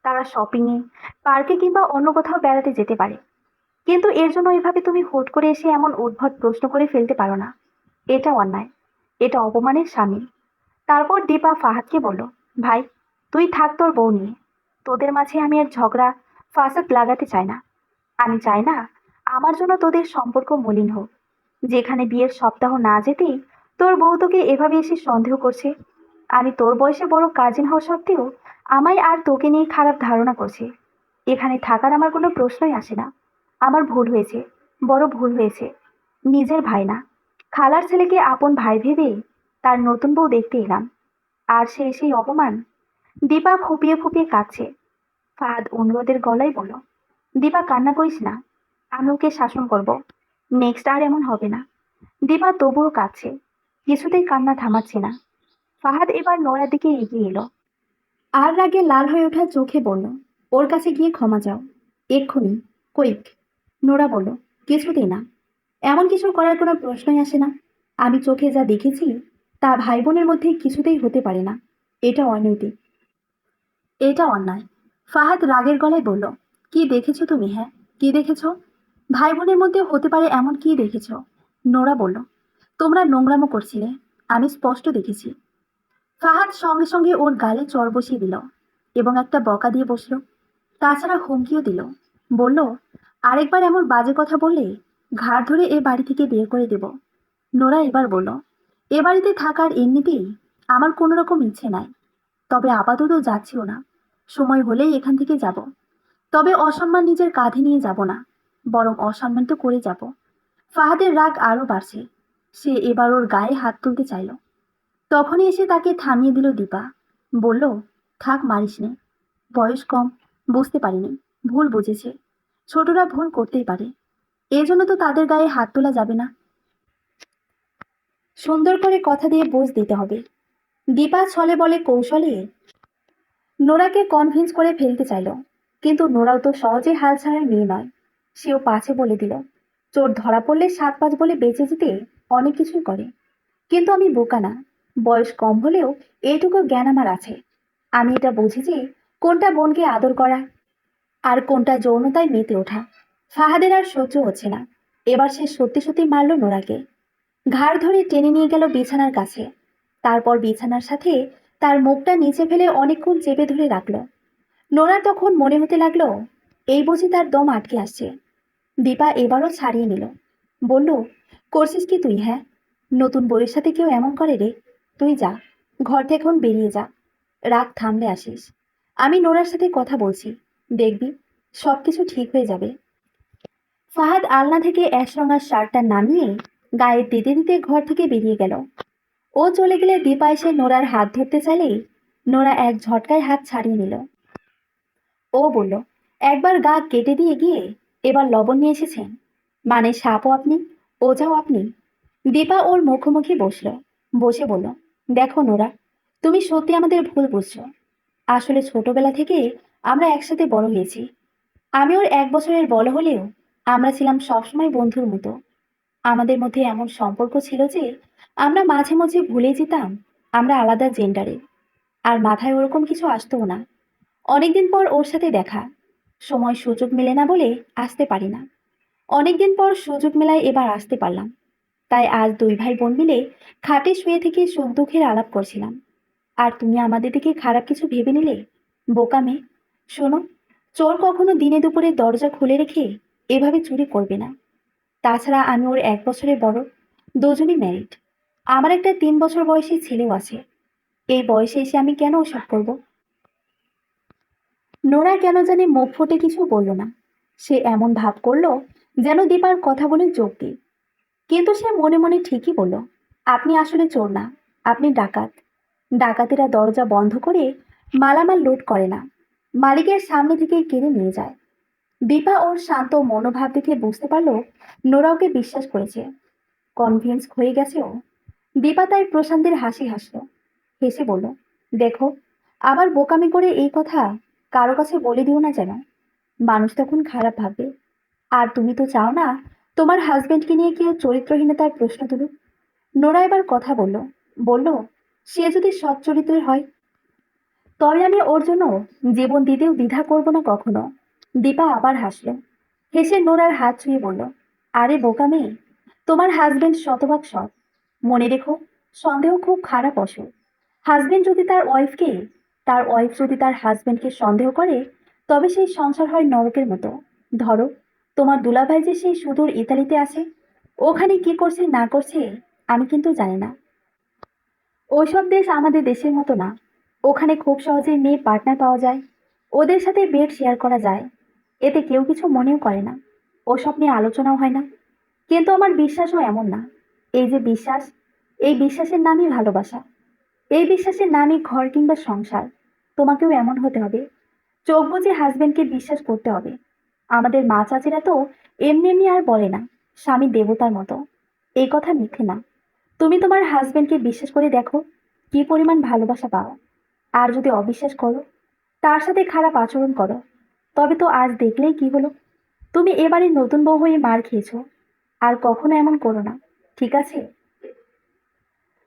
তারা শপিংয়ে, পার্কে কিংবা অন্য কোথাও বেড়াতে যেতে পারে। কিন্তু এর জন্য এভাবে তুমি হুট করে এসে এমন উদ্ভট প্রশ্ন করে ফেলতে পারো না। এটা অন্যায়। এটা অপমানের সামিল। তারপর দীপা ফাহাদকে বলল, ভাই, তুই থাক তোর বউ নিয়ে। তোদের মাঝে আমি আর ঝগড়া ফাসাদ লাগাতে চাই না। আমি চাই না আমার জন্য তোদের সম্পর্ক মলিন হোক। যেখানে বিয়ের সপ্তাহ না যেতেই তোর বউ তোকে এভাবে এসে সন্দেহ করছে। আমি তোর বয়সে বড় কাজিন হওয়া সত্ত্বেও আমায় আর তোকে নিয়ে খারাপ ধারণা করছে। এখানে থাকার আমার কোনো প্রশ্নই আসে না। আমার ভুল হয়েছে, বড় ভুল হয়েছে। নিজের ভাই না, খালার ছেলেকে আপন ভাই ভেবে তার নতুন বউ দেখতে এলাম, আর সে সেই অপমান। দীপা ফুপিয়ে ফুপিয়ে কাঁদছে। ফাহাদ অনুরোধের গলায় বলল, দীপা কান্না করিস না, আমি ওকে শাসন করব। নেক্সট আর এমন হবে না। দীপা তবুও কাঁদছে, কিছুতেই কান্না থামাচ্ছে না। ফাহাদ এবার নোরার দিকে এগিয়ে এলো। আর রাগে লাল হয়ে ওঠা চোখে বলল, ওর কাছে গিয়ে ক্ষমা চাও, এক্ষুনি, কুইক। নোরা বলল, কিছুতেই না। এমন কিছু করার কোনো প্রশ্নই আসে না। আমি চোখে যা দেখেছি তা ভাই বোনের মধ্যে কিছুতেই হতে পারে না। এটা অনৈতিক, এটা অন্যায়। ফাহাদ রাগের গলায় বলল, কি দেখেছো তুমি? হ্যাঁ, কি দেখেছো? ভাই বোনের মধ্যে হতে পারে এমন কি দেখেছো? নোরা বলল, তোমরা নোংরামো করছিলে, আমি স্পষ্ট দেখেছি। ফাহাদ সঙ্গে সঙ্গে ওর গালে চড় বসিয়ে দিল এবং একটা বকা দিয়ে বসলো। তাছাড়া হুমকিও দিল। বলল, আরেকবার এমন বাজে কথা বললে ঘাড় ধরে এ বাড়ি থেকে বের করে দেব। নোরা এবার বলল, এ বাড়িতে থাকার এমনিতেই আমার কোনো রকম ইচ্ছে নাই। তবে আপাতত যাচ্ছিও না। সময় হলেই এখান থেকে যাব। তবে অসম্মান নিজের কাঁধে নিয়ে যাব না, বরং অসম্মান তো করে যাব। ফাহাদের রাগ আরো বাড়ছে। সে এবার ওর গায়ে হাত তুলতে চাইল। তখনই এসে তাকে থামিয়ে দিল দীপা। বলল, থাক, মারিস নে। বয়স কম, বুঝতে পারিনি, ভুল বুঝেছে। ছোটরা ভুল করতেই পারে, এজন্য তো তাদের গায়ে হাত তোলা যাবে না। সুন্দর করে কথা দিয়ে বুঝ দিতে হবে। দীপা ছলে বলে কৌশলে নোরাকে কনভিন্স করে ফেলতে চাইল। কিন্তু নোরাও তো সহজে হাল ছাড়ার মেয়ে নয়। সেও পাছে বলে দিল, চোর ধরা পড়লে 7-5 বলে বেঁচে যেতে অনেক কিছুই করে। কিন্তু আমি বোকা না। বয়স কম হলেও এইটুকু জ্ঞান আমার আছে। আমি এটা বুঝি যে কোনটা বোনকে আদর করা আর কোনটা যৌনতায় মেতে ওঠা। ফাহাদের আর সহ্য হচ্ছে না। এবার সে সত্যি সত্যি মারল নোরাকে। ঘাড় ধরে টেনে নিয়ে গেল বিছানার কাছে। তারপর বিছানার সাথে তার মুখটা নিচে ফেলে অনেকক্ষণ চেপে ধরে রাখলো। নোরার তখন মনে হতে লাগলো এই বুঝি তার দম আটকে আসছে। দীপা এবারও ছাড়িয়ে নিল। বলল, করছিস কি তুই? হ্যাঁ, নতুন বউয়ের সাথে কেউ এমন করে রে? তুই যা, ঘর থেকে এখন বেরিয়ে যা। রাগ থামলে আসিস। আমি নোরার সাথে কথা বলছি, দেখবি সবকিছু ঠিক হয়ে যাবে। ফাহাদ আলনা থেকে অ্যাশরঙার শার্টটা নামিয়ে গায়ে দিতে দিতে ঘর থেকে বেরিয়ে গেল। ও চলে গেলে দীপা এসে নোরার হাত ধরতে চাইলেই নোরা এক ঝটকায় হাত ছাড়িয়ে নিল। ও বলল, একবার গা কেটে দিয়ে গিয়ে এবার লবণ নিয়ে এসেছেন? মানে সাপও আপনি, ওঝাও আপনি। দীপা ওর মুখোমুখি বসলো। বসে বলল, দেখো নোরা, তুমি সত্যি আমাদের ভুল বুঝছো। আসলে ছোটবেলা থেকে আমরা একসাথে বড় হয়েছি। আমি ওর 1 বছরের বড় হলেও আমরা ছিলাম সবসময় বন্ধুর মতো। আমাদের মধ্যে এমন সম্পর্ক ছিল যে আমরা মাঝে মাঝে ভুলে যেতাম আমরা আলাদা জেন্ডারে। আর মাথায় ওরকম কিছু আসতো না। অনেকদিন পর ওর সাথে দেখা, সময় সুযোগ মেলে না বলে আসতে পারি না। অনেকদিন পর সুযোগ মেলায় এবার আসতে পারলাম। তাই আজ 2 ভাই বোন মিলে খাটে শুয়ে থেকে সুখ দুঃখের আলাপ করছিলাম। আর তুমি আমাদের দিকে খারাপ কিছু ভেবে নিলে। বোকা মেয়ে। শোনো, চোর কখনো দিনে দুপুরে দরজা খুলে রেখে এভাবে চুরি করবে না। তাছাড়া আমি ওর 1 বছরের বড়। দুজনই ম্যারিড। আমার একটা 3 বছর বয়সী ছেলেও আছে। এই বয়সে এসে আমি কেন ওসব করব? নোরা কেন জানি মুখ ফুটে কিছু বলল না। সে এমন ভাব করলো যেন দীপার কথা বলে যোগ দিই। কিন্তু সে মনে মনে ঠিকই বলল, আপনি আসলে চোর না, আপনি ডাকাত। ডাকাতেরা দরজা বন্ধ করে মালামাল লুট করে না, মালিকের সামনে থেকে কেড়ে নিয়ে যায়। দীপা ওর শান্ত মনোভাব দেখে বুঝতে পারলো নোরা ওকে বিশ্বাস করেছে, কনভিন্স হয়ে গেছে ও। দীপা তাই প্রশান্তের হাসি হাসলো, হেসে বলল, দেখো, আবার বোকামি করে এই কথা কারো কাছে বলে দিও না যেন, মানুষ তখন খারাপ ভাববে। আর তুমি তো চাও না তোমার হাজবেন্ডকে নিয়ে কেউ চরিত্রহীনতার প্রশ্ন তুলুক। নোরা এবার কথা বলল, বলল, সে যদি সৎ চরিত্রের হয় তবে আমি ওর জন্য জীবন দিতেও দ্বিধা করব না কখনো। দীপা আবার হাসল, হেসে নোরার হাত ছুঁয়ে বলল, আরে বোকা মেয়ে, তোমার হাজবেন্ড শতভাগ সৎ। মনে রেখো, সন্দেহ খুব খারাপ অসুখ। হাজবেন্ড যদি তার ওয়াইফকে, তার ওয়াইফ যদি তার হাজবেন্ডকে সন্দেহ করে, তবে সেই সংসার হয় নরকের মতো। ধরো, তোমার দুলাভাই যে সেই সুদূর ইতালিতে আছে, ওখানে কি করছে না করছে আমি কিন্তু জানি না। ওইসব দেশ আমাদের দেশের মতো না। ওখানে খুব সহজেই মেয়ে পার্টনার পাওয়া যায়, ওদের সাথে বেড শেয়ার করা যায়, এতে কেউ কিছু মনেও করে না, ওসব নিয়ে আলোচনাও হয় না। কিন্তু আমার বিশ্বাসও এমন না। এই যে বিশ্বাস, এই বিশ্বাসের নামই ভালোবাসা, এই বিশ্বাসের নামই ঘর কিংবা সংসার। তোমাকেও এমন হতে হবে, চোখ বুজে হাজবেন্ডকে বিশ্বাস করতে হবে। আমাদের মা চাচিরা তো এমনি এমনি আর বলে না স্বামী দেবতার মতো, এই কথা মিথ্যে না। তুমি তোমার হাজবেন্ডকে বিশ্বাস করে দেখো কি পরিমাণ ভালোবাসা পাও। আর যদি অবিশ্বাস করো, তার সাথে খারাপ আচরণ করো, তবে তো আজ দেখলেই কি হলো, তুমি এবারে নতুন বউ হয়ে মার খেয়েছো। আর কখনো এমন করো না, ঠিক আছে?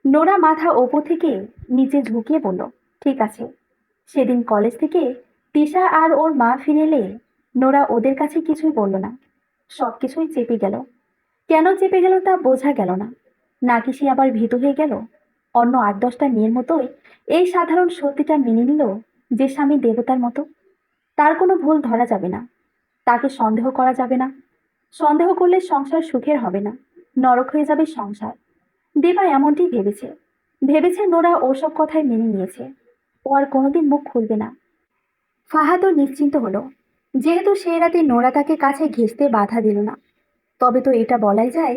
নোরা মাথা ওপর থেকে নিচে ঝুঁকিয়ে বলল, ঠিক আছে। সেদিন কলেজ থেকে তিশা আর ওর মা ফিরে এলে নোরা ওদের কাছে কিছুই বলল না, সবকিছুই চেপে গেল। কেন চেপে গেল তা বোঝা গেল না। নাকি সে আবার ভীতু হয়ে গেল, অন্য ৮-১০টা মেয়ের মতোই এই সাধারণ সত্যিটা মেনে নিল যে স্বামী দেবতার মতো, তার কোনো ভুল ধরা যাবে না, তাকে সন্দেহ করা যাবে না। সন্দেহ করলে সংসার সুখের হবে না, নরক হয়ে যাবে সংসার। দিপা এমনটি ভেবেছে, ভেবেছে নোরা ওসব কথাই মেনে নিয়েছে, ও আর কোনোদিন মুখ খুলবে না। ফাহাদও নিশ্চিন্ত হলো, যেহেতু সে রাতে নোরা তাকে কাছে ঘেঁষতে বাধা দিল না। তবে তো এটা বলাই যায়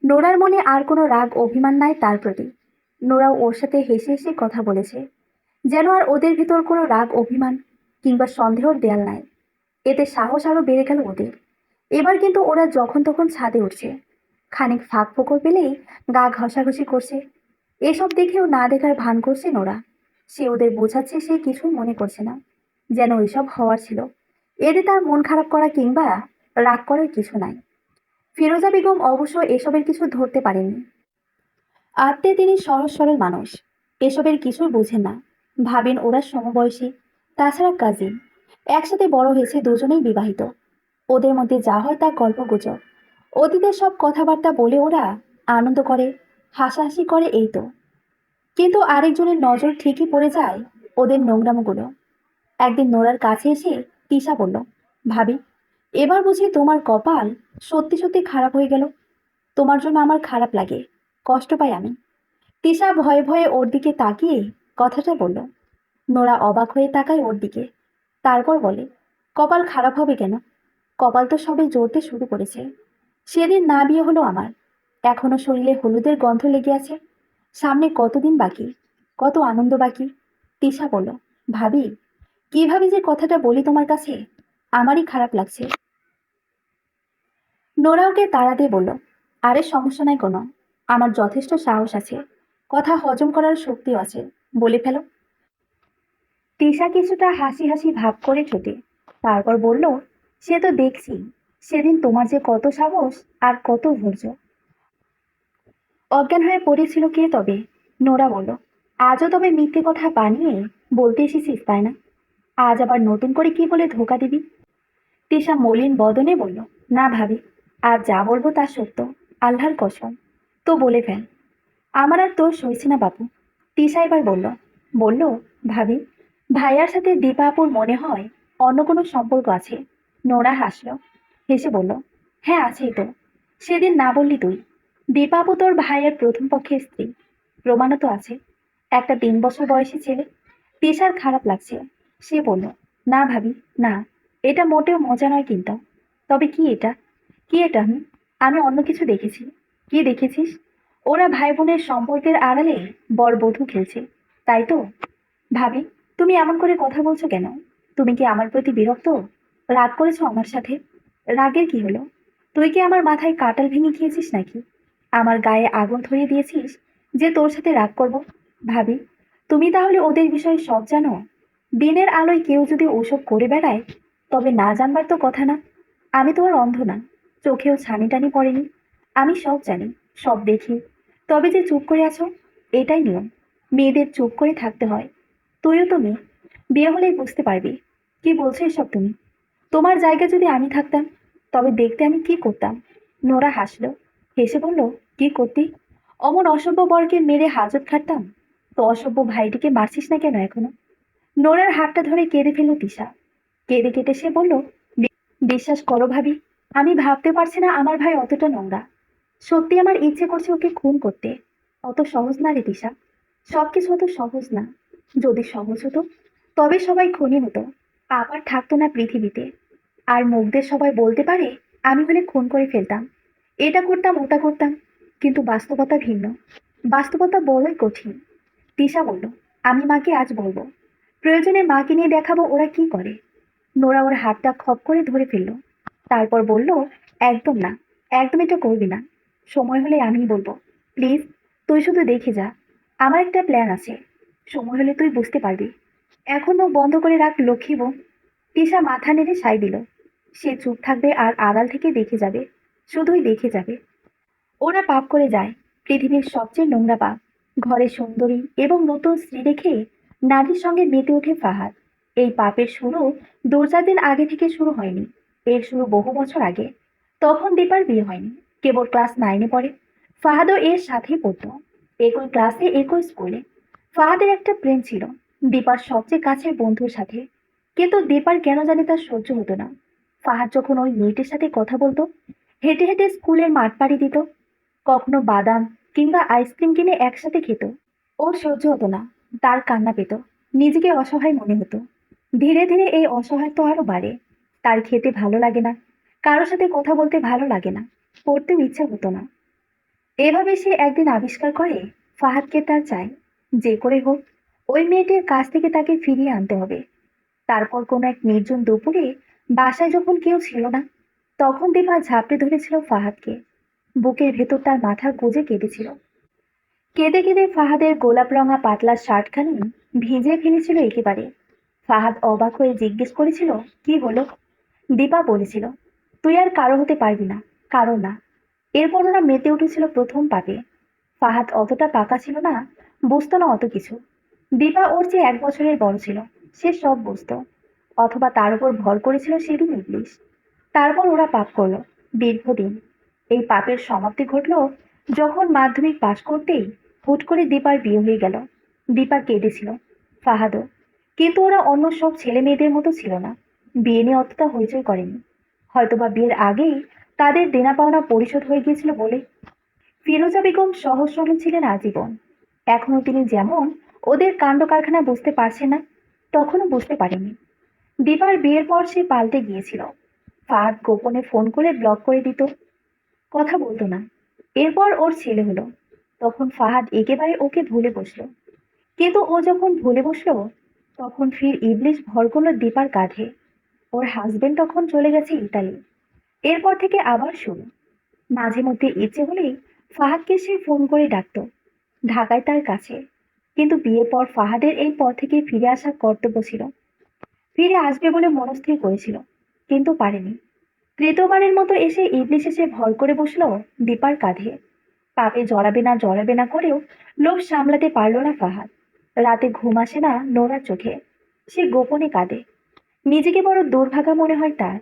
নোরার মনে আর কোনো রাগ অভিমান নাই তার প্রতি। নোরাও ওর সাথে হেসে হেসে কথা বলেছে, যেন আর ওদের ভিতর কোনো রাগ অভিমান কিংবা সন্দেহর দেয়াল নাই। এতে সাহস আরো বেড়ে গেল ওদের। এবার কিন্তু ওরা যখন তখন ছাদে উঠছে, খানিক ফাঁক ফোকর পেলেই গা ঘষাঘষি করছে। এসব দেখেও না দেখার ভান করছে নোরা। সে ওদের বোঝাচ্ছে সে কিছু মনে করছে না, যেন এসব হওয়ার ছিল। এতে তার মন খারাপ করা কিংবা রাগ করার কিছু নাই। ফিরোজা বেগম অবশ্য এসবের কিছু ধরতে পারেননি। আদতে তিনি সহজ সরল মানুষ, এসবের কিছুই বোঝেন না। ভাবেন ওরা সমবয়সী, তাছাড়া কাজিন, একসাথে বড় হয়েছে, দুজনেই বিবাহিত। ওদের মধ্যে যা হয় তা গল্পগুজব, অতীতের সব কথাবার্তা বলে ওরা আনন্দ করে, হাসাহাসি করে, এই তো। কিন্তু আরেকজনের নজর ঠিকই পড়ে যায় ওদের নোংরামোগুলো। একদিন নোরার কাছে এসে তিশা বলল, ভাবি, এবার বুঝি তোমার কপাল সত্যি সত্যি খারাপ হয়ে গেল। তোমার জন্য আমার খারাপ লাগে, কষ্ট পাই আমি। তিশা ভয়ে ভয়ে ওর দিকে তাকিয়ে কথাটা বলল। নোরা অবাক হয়ে তাকায় ওর দিকে, তারপর বলে, কপাল খারাপ হবে কেন? কপাল তো সবে জ্বলতে শুরু করেছে। সেদিন না বিয়ে হলো আমার, এখনো শরীরে হলুদের গন্ধ লেগে আছে। সামনে কতদিন বাকি, কত আনন্দ বাকি। তিশা বলল, ভাবি, কিভাবে যে কথাটা বলি তোমার কাছে, আমারই খারাপ লাগছে। নোরা ওকে তাড়া দিয়ে বলল, আরে সমস্যা নাই কোনো, আমার যথেষ্ট সাহস আছে, কথা হজম করার শক্তিও আছে, বলে ফেলো। তিশা কিছুটা হাসি হাসি ভাব করে ঠোঁটে, তারপর বলল, সে তো দেখছি সেদিন তোমার যে কত সাহস আর কত ধৈর্য। অজ্ঞান হয়ে পড়েছিল কে তবে? নোরা বলল, আজও তবে মিথ্যে কথা বানিয়ে বলতে এসেছিস তাই না? আজ আবার নতুন করে কি বলে ধোকা দিবি? তিশা মলিন বদনে বলল, না ভাবি, আজ যা বলবো তা সত্য, আল্লাহর কসম। তো বলে ফেল। আমার আর তোর সইছে না বাপু। তিশা এবার বলল, বলল, ভাবি, ভাইয়ার সাথে দীপা আপুর মনে হয় অন্য কোনো সম্পর্ক আছে। নোরা হাসল, হেসে বলল, হ্যাঁ আছেই তো, সেদিন না বললি তুই। দীপা আপু তোর ভাইয়ের প্রথম পক্ষের স্ত্রী, প্রমাণও তো আছে। একটা 3 বছর বয়সী ছেলে। তিশার খারাপ লাগছে, সে বলল, না ভাবি, না, এটা মোটেও মজা নয় কিন্তু। তবে কি এটা, কি এটা? আমি অন্য কিছু দেখেছি। কি দেখেছিস? ওরা ভাই বোনের সম্পর্কের আড়ালে বর বধূ খেলছে, তাই তো? ভাবি, তুমি এমন করে কথা বলছো কেন? তুমি কি আমার প্রতি বিরক্ত? রাগ করেছো আমার সাথে? রাগের কি হলো? তুই কি আমার মাথায় কাঁঠাল ভেঙে খেয়েছিস নাকি? আমার গায়ে আগুন ধরিয়ে দিয়েছিস যে তোর সাথে রাগ করব? ভাবি, তুমি তাহলে ওদের বিষয়ে সব জানো? দিনের আলোয় কেউ যদি ওসব করে বেড়ায়, তবে না জানবার তো কথা না। আমি তো আর অন্ধ না, চোখেও ছানি টানি পড়েনি। আমি সব জানি, সব দেখি। তবে যে চুপ করে আছো, এটাই নিয়ম। মেয়েদের চুপ করে থাকতে হয়। তুইও তো মেয়ে, বিয়ে হলেই বুঝতে পারবি। কি বলছো এসব তুমি? তোমার জায়গায় যদি আমি থাকতাম, তবে দেখতে আমি কি করতাম? নোরা হাসলো, হেসে বলল, কি করতি? অমন অসভ্য বরকে মেরে হাজত খাটতাম। তো অসভ্য ভাইটিকে মারছিস না কেন এখনো? নোরার হাতটা ধরে কেঁদে ফেলল তিশা। কেঁদে কেটে সে বলল, বিশ্বাস করো ভাবি, আমি ভাবতে পারছি না আমার ভাই অতটা নোংরা। সত্যি আমার ইচ্ছে করছে ওকে খুন করতে। অত সহজ না রে তিশা, সবকিছু অত সহজ না। যদি সহজ হতো, তবে সবাই খুনি হতো, আবার থাকতো না পৃথিবীতে। আর মুখদের সবাই বলতে পারে আমি হলে খুন করে ফেলতাম, এটা করতাম ওটা করতাম। কিন্তু বাস্তবতা ভিন্ন। বাস্তবতা বড়ই কঠিন। তিশা বলল, আমি মাকে আজ বলবো। প্রয়োজনে মাকে নিয়ে দেখাবো ওরা কি করে। নোরা ওর হাতটা খপ করে ধরে ফেলল। তারপর বলল, একদম না, একদম এটা করবি না। সময় হলে আমিই বলবো। প্লিজ, তুই শুধু দেখে যা। আমার একটা প্ল্যান আছে, সময় হলে তুই বুঝতে পারবি। এখনো বন্ধ করে রাখ লক্ষ্মী বোন। তিশা মাথা নেড়ে সাই দিল। সে চুপ থাকবে আর আড়াল থেকে দেখে যাবে, শুধুই দেখে যাবে। ওরা পাপ করে যায়, পৃথিবীর সবচেয়ে নোংরা পাপ। ঘরে সুন্দরী এবং নতুন স্ত্রী রেখে নারীর সঙ্গে মেতে ওঠে ফাহাদ। এই পাপের শুরু 2-4 দিন আগে থেকে শুরু হয়নি, এর শুরু বহু বছর আগে। তখন দীপার বিয়ে হয়নি, কেবল ক্লাস 9-এ পড়ে। ফাহাদও এর সাথেই পড়তো, একই ক্লাসে একই স্কুলে। ফাহাদের একটা প্রেম ছিল দীপার সবচেয়ে কাছের বন্ধুর সাথে। কিন্তু দীপার কেন জানি তার সহ্য হতো না। ফাহাদ যখন ওই মেয়েটির সাথে কথা বলতো, হেঁটে হেঁটে স্কুলের মাঠ পাড়ি দিত, কখনো বাদাম কিংবা আইসক্রিম কিনে একসাথে খেত, ওর সহ্য হতো না। তার কান্না পেত, নিজেকে অসহায় মনে হতো। ধীরে ধীরে এই অসহায়ত্ব আরো বাড়ে। তার খেতে ভালো লাগে না, কারোর সাথে কথা বলতে ভালো লাগে না, পড়তেও ইচ্ছা হতো না। এভাবে সে একদিন আবিষ্কার করে ফাহাদকে তার চাই, যে করে হোক ওই মেয়েটির কাছ থেকে তাকে ফিরিয়ে আনতে হবে। তারপর কোনো এক নির্জন দুপুরে বাসায় যখন কেউ ছিল না, তখন দীপা ঝাঁপড়ে ধরেছিল ফাহাদকে। বুকের ভেতর তার মাথা গুজে কেঁদেছিল। কেঁদে কেঁদে ফাহাদের গোলাপ রঙা পাতলা শার্টখানি ভিজে ফেলেছিল একেবারে। ফাহাদ অবাক হয়ে জিজ্ঞেস করেছিল, কি হলো? দীপা বলেছিল, তুই আর কারো হতে পারবি না, কারো না। এরপর ওরা মেতে উঠেছিল প্রথম পাকে। ফাহাদ অতটা পাকা ছিল না, বুঝতো না অত কিছু। দীপা ওর চেয়ে 1 বছরের বড় ছিল, সে সব বুঝতো। অথবা তার উপর ভর করেছিল সেদিন ইবলিশ। তারপর ওরা পাপ করলো দীর্ঘদিন। এই পাপের সমাপ্তি ঘটলো যখন মাধ্যমিক পাশ করতেই হুট করে দীপার বিয়ে হয়ে গেল। দীপা কেঁদেছিল, ফাহাদও। কিন্তু ওরা অন্য সব ছেলে মেয়েদের মতো ছিল না, বিয়ে নিয়ে অতটা হইচই করেনি। হয়তোবা বিয়ের আগেই তাদের দেনা পাওনা পরিশোধ হয়ে গিয়েছিল বলে। ফিরোজা বেগম সহজ সরল ছিলেন আজীবন। এখনো তিনি যেমন ওদের কাণ্ড কারখানা বুঝতে পারছেন না, তখনও বুঝতে পারেনি। দীপার বিয়ের পর সে পাল্টে গিয়েছিল। ফাহাদ গোপনে ফোন করে ব্লক করে দিত, কথা বলতো না। এরপর ওর ছেলে হলো, তখন ফাহাদ একেবারে ওকে ভুলে বসলো। কিন্তু ও যখন ভুলে বসলো, তখন ফির ইবলিশ ভর করলো দীপার কাঁধে। ওর হাজবেন্ড তখন চলে গেছে ইতালি। এরপর থেকে আবার শুরু। মাঝে মধ্যে ইচ্ছে হলেই ফাহাদকে সে ফোন করে ডাকতো, ঢাকায় তার কাছে। কিন্তু বিয়ের পর ফাহাদের এই পথ থেকে ফিরে আসার কর্তব্য ছিল। ফিরে আসবে বলে মনস্থির করেছিল, কিন্তু পারেনি। তৃতীয়বারের মতো এসে ইবলিশ এসে ভর করে বসলো দীপার কাঁধে। পাপে জড়াবে না করেও লোভ সামলাতে পারল না ফাহাদ। রাতে ঘুম আসে না নোরার চোখে। সে গোপনে কাঁদে, নিজেকে বড় দুর্ভাগা মনে হয় তার।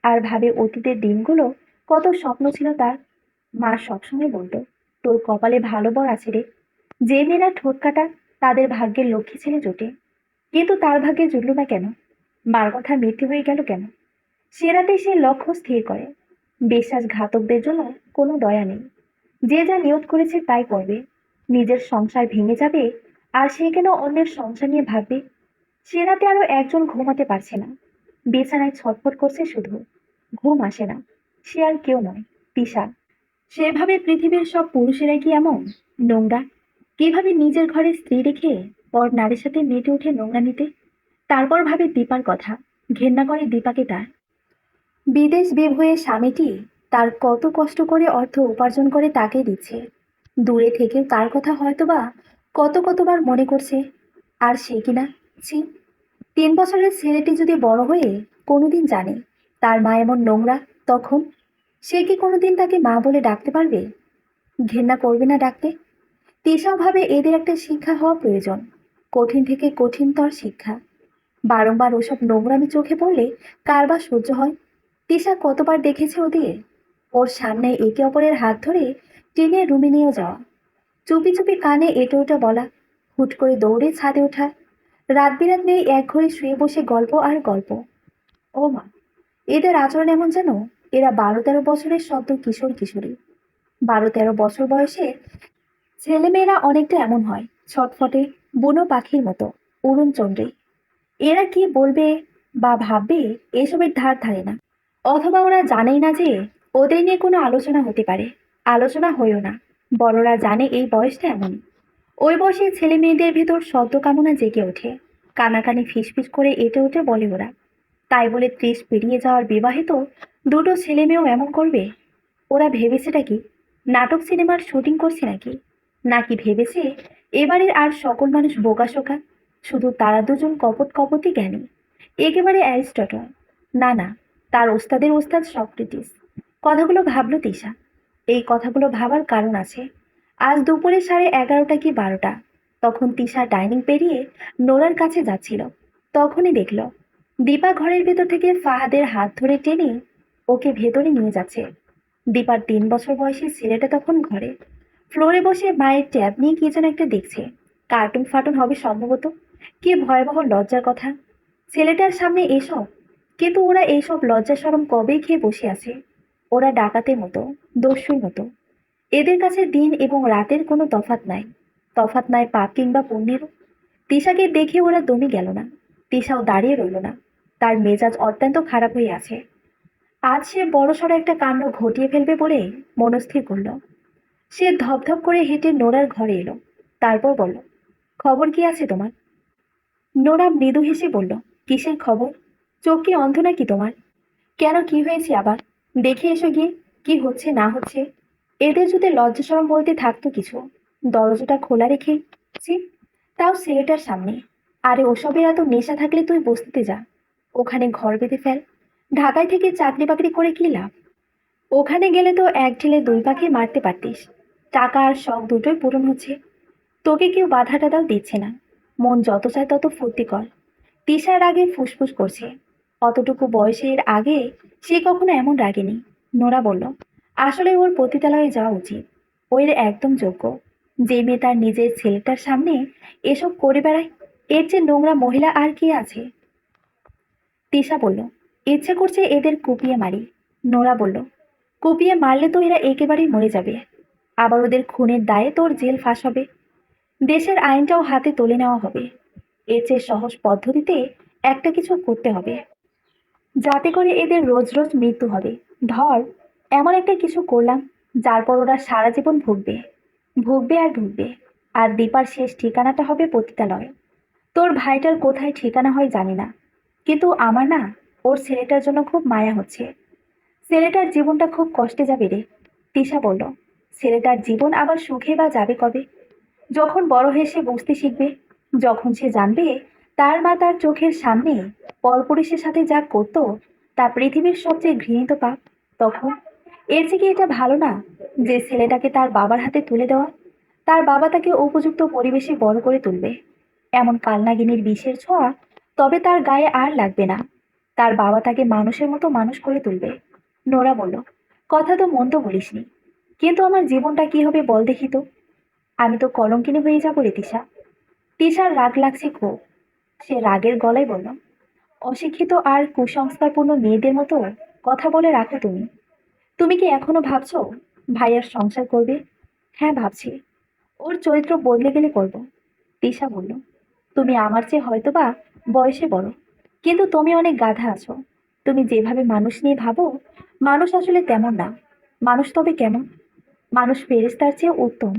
আর ভাবে অতীতের দিনগুলো, কত স্বপ্ন ছিল তার। মা সবসময় বলতো, তোর কপালে ভালো বর আছে রে। যে মেয়েরা ঠোঁট কাটা, তাদের ভাগ্যের লক্ষ্মী ছেলে জোটে। কিন্তু তার ভাগ্যে জুটল না কেন? মার কথা মিথ্যে হয়ে গেল কেন? সে রাতে সে লক্ষ্য স্থির করে, বিশ্বাসঘাতকদের জন্য কোনো দয়া নেই। যে যা নিয়ত করেছে তাই করবে। নিজের সংসার ভেঙে যাবে, আর সে কেন অন্যের সংসার নিয়ে ভাববে? সে রাতে আরো একজন ঘুমাতে পারছে না, বিছানায় ছটফট করছে শুধু, ঘুম আসে না। সে আর কেউ নয়, তিশা। সেভাবে পৃথিবীর সব পুরুষেরাই কি এমন নোংরা? কিভাবে নিজের ঘরে স্ত্রী রেখে পর নারীর সাথে মেতে ওঠে নোংরা নিতে? তারপর ভাবে দীপার কথা, ঘেন্না করে দীপাকে তার। বিদেশ বিভুঁয়ে স্বামীটি তার কত কষ্ট করে অর্থ উপার্জন করে তাকে দিচ্ছে। দূরে থেকেও তার কথা হয়তোবা কতবার মনে করছে। আর সে কিনা, ছি। 3 বছরের ছেলেটি যদি বড় হয়ে কোনোদিন জানে তার মা এমন নোংরা, তখন সে কি কোনোদিন তাকে মা বলে ডাকতে পারবে? ঘেন্না করবে না ডাকতে? তিশাও ভাবে এদের একটা শিক্ষা হওয়া প্রয়োজন, কঠিন থেকে কঠিনতর শিক্ষা। বারংবার ওসব নোংরামি চোখে পড়লে কার বা সহ্য হয়? তিশা কতবার দেখেছে ওদের, ওর সামনে একে অপরের হাত ধরে টেনে রুমে নিয়ে যাওয়া, চুপি চুপি কানে এটা ওটা বলা, হুট করে দৌড়ে ছাদে ওঠা, রাত বিরাত নেই এক ঘরে শুয়ে বসে গল্প আর গল্প। ও মা, এদের আচরণ এমন যেন এরা 12-13 বছরের সদ্য কিশোর কিশোরী। 12-13 বছর বয়সে ছেলেমেয়েরা অনেকটা এমন হয়, ছটফটে, বুনো পাখির মতো, উড়নচণ্ডী। এরা কি বলবে বা ভাববে এসবের ধার ধারে না, অথবা ওরা জানেই না যে ওদের নিয়ে কোনো আলোচনা হতে পারে। আলোচনা হইও না, বড়রা জানে এই বয়সটা এমন। ওই বয়সে ছেলে মেয়েদের ভেতর সদ্য কামনা জেগে ওঠে, কানাকানি ফিসফিস করে এটে ওঠে বলে ওরা। তাই বলে 30 পেরিয়ে যাওয়ার বিবাহিত দুটো ছেলে মেয়েও এমন করবে? ওরা ভেবেছেটা কি, নাটক সিনেমার শুটিং করছে নাকি? নাকি ভেবেছে এবারের আর সকল মানুষ বোকাশোকা, শুধু তারা দুজন কপট কপটই জ্ঞানী, একেবারে অ্যারিস্টটল? না না, তার ওস্তাদের ওস্তাদ সক্রেটিস। কথাগুলো ভাবলো তিশা। এই কথাগুলো ভাবার কারণ আছে। আজ দুপুরে 11:30 কি 12টা, তখন তিশা ডাইনিং পেরিয়ে নোরার কাছে যাচ্ছিল। তখনই দেখল দীপা ঘরের ভেতর থেকে ফাহাদের হাত ধরে টেনে ওকে ভেতরে নিয়ে যাচ্ছে। দীপার 3 বছর বয়সী ছেলেটা তখন ঘরে ফ্লোরে বসে মায়ের ট্যাব নিয়ে কি যেন একটা দেখছে। কার্টুন ফাটুন হবে সম্ভবত। কি ভয়াবহ লজ্জার কথা ছেলেটার সামনে এসব। কিন্তু ওরা এইসব লজ্জা শরম কবেই খেয়ে বসে আছে। ওরা ডাকাতের মতো, দস্যুর মতো। এদের কাছে দিন এবং রাতের কোনো তফাৎ নাই। তফাৎ নাই পাপ কিংবা পুণ্যেরও। তিশাকে দেখে ওরা দমে গেল না। তিশাও দাঁড়িয়ে রইল না। তার মেজাজ অত্যন্ত খারাপ হয়ে আছে। আজ সে বড়সড় একটা কাণ্ড ঘটিয়ে ফেলবে বলে মনস্থির করল। সে ধপধপ করে হেঁটে নোরার ঘরে এলো। তারপর বলল, খবর কি আছে তোমার? নোরা মৃদু হেসে বলল, কিসের খবর? চোখ কি অন্ধ নাকি তোমার? কেন, কি হয়েছে আবার? দেখে এসো গিয়ে, কি হচ্ছে না হচ্ছে। এদের যদি লজ্জা শরম বলতে থাকতো কিছু, দরজাটা খোলা রেখে। ছি, তাও ছেলেটার সামনে। আরে ওসবের এত নেশা থাকলে তুই বস্তিতে যা, ওখানে ঘর বেঁধে ফেল। ঢাকায় থেকে চাকরি বাকরি করে কি লাভ? ওখানে গেলে তো এক ঢিলে দুই পাখি মারতে পারতিস। টাকা আর শখ দুটোই পূরণ হচ্ছে। তোকে কেউ বাধা টাধাও দিচ্ছে না। মন যত চায় তত ফুর্তি কর। তিশার আগে ফুসফুস করছে। অতটুকু বয়সের আগে সে কখনো এমন রাগেনি। নোরা বলল, আসলে ওর পতিতালয়ে যাওয়া উচিত। ওর একদম যোগ্য। যে মেয়ে তার নিজের ছেলেটার সামনে এসব করে বেড়ায়, এর চেয়ে নোংরা মহিলা আর কে আছে? তিশা বলল, ইচ্ছে করছে এদের কুপিয়ে মারি। নোরা বলল, কুপিয়ে মারলে তো এরা একেবারেই মরে যাবে। আবার ওদের খুনের দায়ে তোর জেল ফাঁস হবে। দেশের আইনটাও হাতে তুলে নেওয়া হবে। এর চেয়ে সহজ পদ্ধতিতে একটা কিছু করতে হবে, যাতে করে এদের রোজ রোজ মৃত্যু হবে। ধর, এমন একটা কিছু করলাম যার পর ওরা সারা জীবন ভুগবে, ভুগবে আর ভুগবে। আর দীপার শেষ ঠিকানাটা হবে পতিতালয়। তোর ভাইটার কোথায় ঠিকানা হয় জানি না, কিন্তু আমার না ওর ছেলেটার জন্য খুব মায়া হচ্ছে। ছেলেটার জীবনটা খুব কষ্টে যাবে রে। তিশা বলল, ছেলেটার জীবন আবার সুখে বা যাবে কবে? যখন বড় হয়ে সে বুঝতে শিখবে, যখন সে জানবে তার মা তার চোখের সামনে পরপুরুষের সাথে যা করতো তা পৃথিবীর সবচেয়ে ঘৃণিত পাপ, তখন। এর থেকে এটা ভালো না যে ছেলেটাকে তার বাবার হাতে তুলে দেওয়া? তার বাবা তাকে উপযুক্ত পরিবেশে বড় করে তুলবে, এমন কালনাগিনীর বিষের ছোঁয়া তবে তার গায়ে আর লাগবে না। তার বাবা তাকে মানুষের মতো মানুষ করে তুলবে। নোরা বলল, কথা তো মন্দ বলিসনি, কিন্তু আমার জীবনটা কি হবে বল দেখি তো। আমি তো কলঙ্কিনী হয়ে যাবো রে তিশা। তিশার রাগ লাগছে খুব। সে রাগের গলায় বলল, অশিক্ষিত আর কুসংস্কারপূর্ণ মেয়েদের মতো কথা বলে রাখো তুমি। তুমি কি এখনো ভাবছো ভাইয়ার সংসার করবে? হ্যাঁ ভাবছি। ওর চরিত্র বদলে গেলে করব। তিশা বলল, তুমি আমার চেয়ে হয়তোবা বয়সে বড়, কিন্তু তুমি অনেক গাধা আছো। তুমি যেভাবে মানুষ নিয়ে ভাবো, মানুষ আসলে তেমন না। মানুষ তবে কেমন? মানুষ ফেরেশতার চেয়ে উত্তম,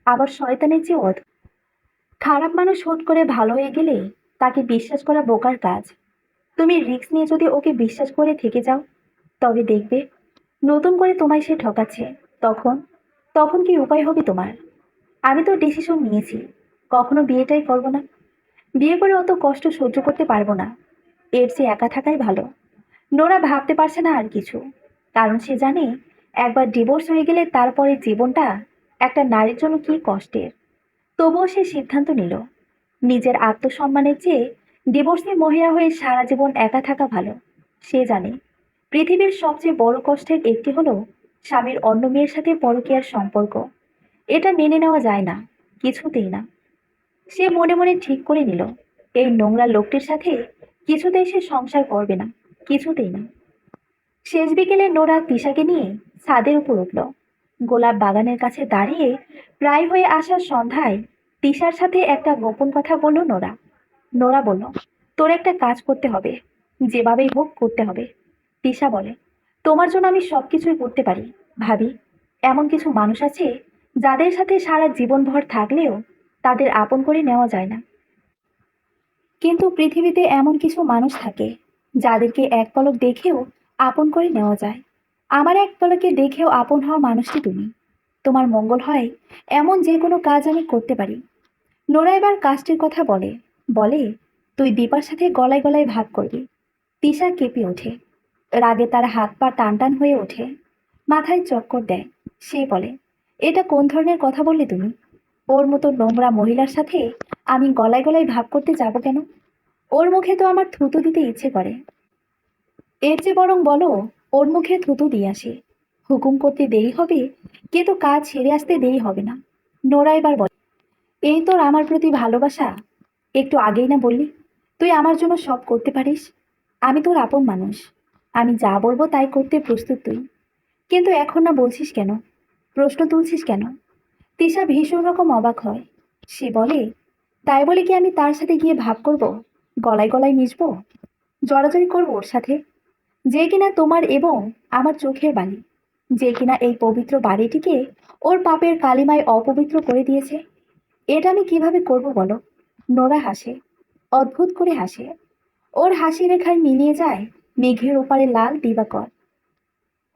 আবার শয়তানের চেয়ে অধম। খারাপ মানুষ হুট করে ভালো হয়ে গেলে তাকে বিশ্বাস করা বোকার কাজ। তুমি রিস্ক নিয়ে যদি ওকে বিশ্বাস করে থেকে যাও, তবে দেখবে নতুন করে তোমায় সে ঠকাচ্ছে। তখন তখন কি উপায় হবে তোমার? আমি তো ডিসিশন নিয়েছি, কখনো বিয়েটাই করব না। বিয়ে করে অত কষ্ট সহ্য করতে পারবো না। এর চেয়ে একা থাকাই ভালো। নোরা ভাবতে পারছে না আর কিছু, কারণ সে জানে একবার ডিভোর্স হয়ে গেলে তারপরে জীবনটা একটা নারীর জন্য কি কষ্টের। তবুও সে সিদ্ধান্ত নিল, নিজের আত্মসম্মানের চেয়ে ডিভোর্সি মহিলা হয়ে সারা জীবন একা থাকা ভালো। সে জানে পৃথিবীর সবচেয়ে বড় কষ্টের একটি হলো স্বামীর অন্য মেয়ের সাথে পরকীয়ার সম্পর্ক। এটা মেনে নেওয়া যায় না, কিছুতেই না। সে মনে মনে ঠিক করে নিল, এই নোংরা লোকটির সাথে কিছুতেই সে সংসার করবে না, কিছুতেই না। শেষ বিকেলে নোরা তিশাকে নিয়ে ছাদের উপর উঠল। গোলাপ বাগানের কাছে দাঁড়িয়ে প্রায় হয়ে আসার সন্ধ্যায় তিশার সাথে একটা গোপন কথা বলল নোরা। নোরা বলল, তোর একটা কাজ করতে হবে, যেভাবেই হোক করতে হবে। তিশা বলে, তোমার জন্য আমি সবকিছুই করতে পারি ভাবি। এমন কিছু মানুষ আছে যাদের সাথে সারা জীবনভর থাকলেও তাদের আপন করে নেওয়া যায় না। কিন্তু পৃথিবীতে এমন কিছু মানুষ থাকে যাদেরকে এক পলক দেখেও আপন করে নেওয়া যায়। আমার এক পলকে দেখেও আপন হওয়া মানুষটি তুমি। তোমার মঙ্গল হয় এমন যে কোনো কাজ আমি করতে পারি। নোরা এবার কাজটির কথা বলে। বলে, তুই দীপার সাথে গলায় গলায় ভাব করবি। তিশা কেঁপে ওঠে, রাগে তার হাত পা টান টান হয়ে ওঠে, মাথায় চক্কর দেয়। সে বলে, এটা কোন ধরনের কথা বললে তুমি? ওর মতো নোংরা মহিলার সাথে আমি গলায় গলায় ভাব করতে যাব কেন? ওর মুখে তো আমার থুতু দিতে ইচ্ছে করে। এর চেয়ে বরং বলো, ওর মুখে থুতু দিয়ে আসি। হুকুম করতে দেরি হবে, কিন্তু কাজ ছেড়ে আসতে দেরি হবে না। নোরা এবার বলে, এই তোর আমার প্রতি ভালোবাসা? একটু আগেই না বললি তুই আমার জন্য সব করতে পারিস? আমি তোর আপন মানুষ, আমি যা বলবো তাই করতে প্রস্তুত তুই। কিন্তু এখন না বলছিস কেন? প্রশ্ন তুলছিস কেন? তিশা ভীষণ রকম অবাক হয়। সে বলে, তাই বলে কি আমি তার সাথে গিয়ে ভাব করব, গলায় গলায় মিশবো, জড়াজড়ি করবো ওর সাথে? যে কিনা তোমার এবং আমার চোখের বালি, যে কিনা এই পবিত্র বাড়িটিকে ওর পাপের কালিমায় অপবিত্র করে দিয়েছে। এটা আমি কিভাবে করব বলো? নোরা হাসে, অদ্ভুত করে হাসে। ওর হাসি রেখায় মিলিয়ে যায় মেঘের ওপারে লাল দিবাকর।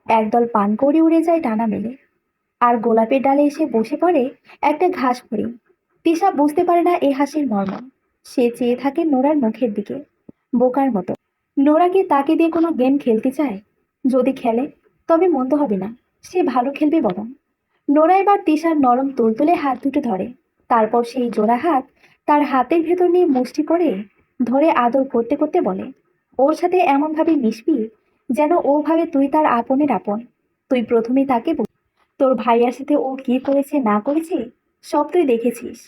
একদল পানকৌড়ি উড়ে যায় ডানা মেলে, আর গোলাপের ডালে এসে বসে পড়ে একটা ঘাস ফড়িং। তিশা বুঝতে পারে না এই হাসির মর্ম। সে চেয়ে থাকে নোরার মুখের দিকে, বোকার মতো। নোরা কি তাকে দিয়ে কোনো গেম খেলতে চায়? যদি খেলে তবে মন্দ হবে না, সে ভালো খেলবে বরং। নোরা এবার তিশার নরম তুলতুলে হাত দুটো ধরে, তারপর সেই জোড়া হাত তার হাতের ভেতর নিয়ে মুষ্টি করে ধরে আদর করতে করতে বলে, ওর সাথে এমনভাবে মিশবি যেন ও ভাবে তুই তার আপনের আপন। তুই প্রথমেই তাকে তোর ভাইয়ার সাথে ও কি করেছে না করেছে সব তুই দেখেছিস।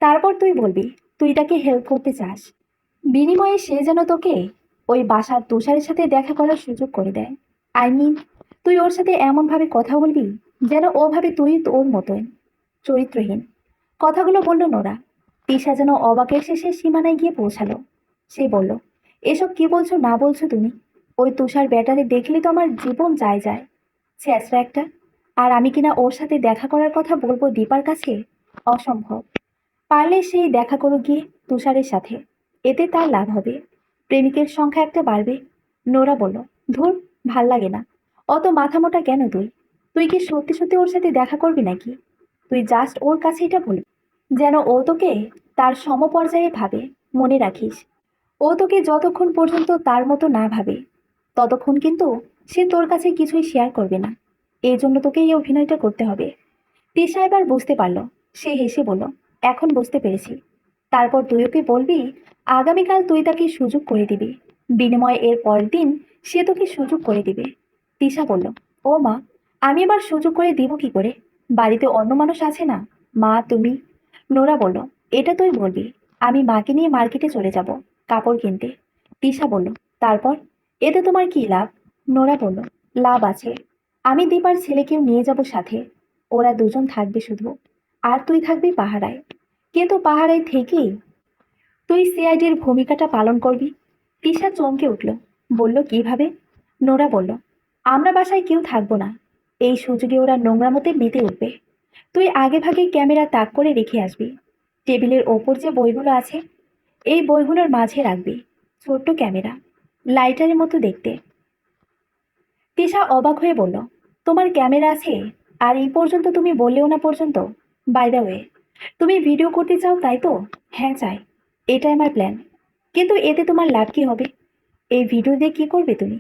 তারপর তুই বলবি তুই তাকে হেল্প করতে চাস। বিনিময়ে সে যেন তোকে ওই বাসার তুষারের সাথে দেখা করার সুযোগ করে দেয়। আই মিন, তুই ওর সাথে এমনভাবে কথা বলবি যেন ও ভাবে তুই তোর মতোই চরিত্রহীন। কথাগুলো বলল নোরা। তিশা যেন অবাকের শেষে সীমানায় গিয়ে পৌঁছালো। সে বলল, এসব কি বলছো না বলছো তুমি? ওই তুষার ব্যাটারে দেখলে তো আমার জীবন যায় যায়। ছ্যাঁচড়া একটা। আর আমি কিনা ওর সাথে দেখা করার কথা বলবো দীপার কাছে? অসম্ভব। পারলে সেই দেখা করো গিয়ে তুষারের সাথে, এতে তার লাভ হবে, প্রেমিকের সংখ্যা একটা বাড়বে। নোরা বলল, ধুর, ভাল লাগে না। অত মাথা মোটা কেন তুই? তুই কি সত্যি সত্যি ওর সাথে দেখা করবি নাকি? তুই জাস্ট ওর কাছে এটা বলবি যেন ও তোকে তার সমপর্যায়ে ভাবে। মনে রাখিস, ও তোকে যতক্ষণ পর্যন্ত তার মতো না ভাবে ততক্ষণ কিন্তু সে তোর কাছে কিছুই শেয়ার করবে না। এই জন্য তোকে এই অভিনয়টা করতে হবে। তিশা এবার বুঝতে পারলো। সে হেসে বলল, এখন বুঝতে পেরেছি। তারপর তুই ওকে বলবি আগামীকাল তুই তাকে সুযোগ করে দিবি, বিনিময়ে এর পরের দিন সে তোকে সুযোগ করে দিবে। তিশা বলল, ও মা, আমি এবার সুযোগ করে দিব কি করে? বাড়িতে অন্য মানুষ আছে না, মা তুমি। নোরা বলল, এটা তুই বলবি। আমি মাকে নিয়ে মার্কেটে চলে যাব কাপড় কিনতে। তিশা বলল, তারপর? এতে তোমার কি লাভ? নোরা বলল, লাভ আছে। আমি দীপার ছেলেকেও নিয়ে যাব সাথে। ওরা দুজন থাকবে শুধু, আর তুই থাকবি পাহারায়। কিন্তু পাহারায় থেকেই তুই সিআইডির ভূমিকাটা পালন করবি। তিশা চমকে উঠল, বলল, কিভাবে? নোরা বলল, আমরা বাসায় কেউ থাকবো না। এই সুযোগে ওরা নোংরামতে মেতে উঠবে। তুই আগে ভাগে ক্যামেরা তাক করে রেখে আসবি। টেবিলের ওপর যে বইগুলো আছে এই বইগুলোর মাঝে রাখবি। ছোট্ট ক্যামেরা, লাইটারের মতো দেখতে। তিশা অবাক হয়ে বলল, তোমার ক্যামেরা আছে? আর এই পর্যন্ত তুমি বললেও না পর্যন্ত। বাই দ্য ওয়ে, তুমি ভিডিও করতে চাও তাই তো? হ্যাঁ চাই, এটাই আমার প্ল্যান। কিন্তু এতে তোমার লাভ কি হবে? এই ভিডিও দিয়ে কি করবে তুমি?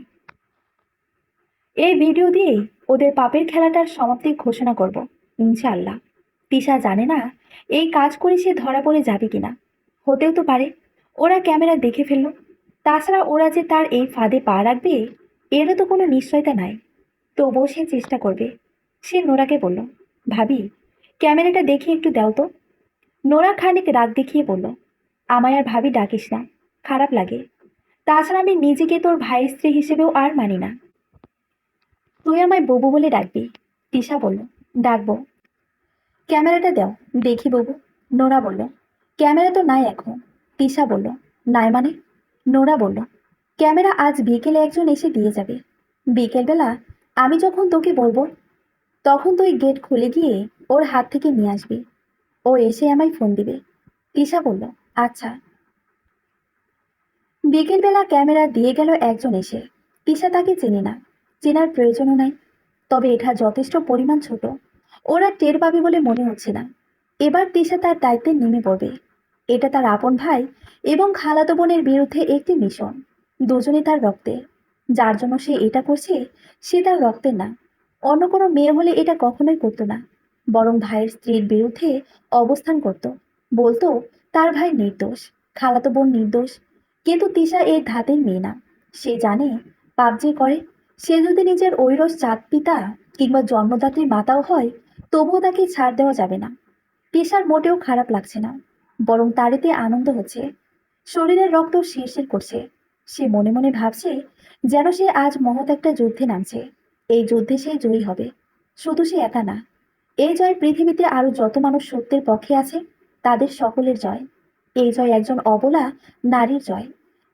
এই ভিডিও দিয়েই ওদের পাপের খেলাটার সমাপ্তি ঘোষণা করব, ইনশাআল্লাহ। তিশা জানে না এই কাজ করে সে ধরা পড়ে যাবে কিনা। হতেও তো পারে ওরা ক্যামেরা দেখে ফেললো। তাছাড়া ওরা যে তার এই ফাঁদে পা রাখবে, এরও তো কোনো নিশ্চয়তা নাই। তবুও সে চেষ্টা করবে। সে নোরাকে বলল, ভাবি, ক্যামেরাটা দেখে একটু দাও তো। নোরা খানিক রাগ দেখিয়ে বলল, আমায় আর ভাবি ডাকিস না, খারাপ লাগে। তাছাড়া আমি নিজেকে তোর ভাইয়ের স্ত্রী হিসেবেও আর মানি না। তুই আমায় ববু বলে ডাকবি। তিশা বলল, ডাকবো। ক্যামেরাটা দাও, দেখি ববু। নোরা বলল, ক্যামেরা তো নাই এখন। তিশা বলল, নাই মানে? নোরা বলল, ক্যামেরা আজ বিকেলে একজন এসে দিয়ে যাবে। বিকেলবেলা আমি যখন তোকে বলবো, তখন তুই গেট খুলে গিয়ে ওর হাত থেকে নিয়ে আসবি। ও এসে আমায় ফোন দিবে। তিশা বলল, আচ্ছা। বিকেলবেলা ক্যামেরা দিয়ে গেল একজন এসে। তিশা তাকে চেনে না, চেনার প্রয়োজনও নাই। তবে এটা যথেষ্ট পরিমাণ ছোট, ওরা টের পাবে বলে মনে হচ্ছে না। এবার তিশা তার দায়িত্বে নেমে পড়বে। এটা তার আপন ভাই এবং খালাতো বোনের বিরুদ্ধে একটি মিশন। দুজনে তার রক্তের। যার জন্য সে এটা করছে, সে তার রক্তের না। অন্য কোনো মেয়ে হলে এটা কখনোই করতো না, বরং ভাইয়ের স্ত্রীর বিরুদ্ধে অবস্থান করত। বলতো তার ভাই নির্দোষ, খালাতো বোন নির্দোষ। কিন্তু তিশা এই ধাতের মেয়ে না। সে জানে পাপ যে করে, সে যদি নিজের ঐরস চাঁদ পিতা কিংবা জন্মদাত্রী মাতাও হয়, তবুও তাকে ছাড় দেওয়া যাবে না। তিশার মোটেও খারাপ লাগছে না, বরং তার এতে আনন্দ হচ্ছে। শরীরের রক্ত শিরশির করছে। সে মনে মনে ভাবছে যেন সে আজ মহৎ একটা যুদ্ধে নামছে। এই যুদ্ধে সে জয়ী হবে। শুধু সে একা না, এই জয় পৃথিবীতে আরো যত মানুষ সত্যের পক্ষে আছে তাদের সকলের জয়। এই জয় একজন অবলা নারীর জয়।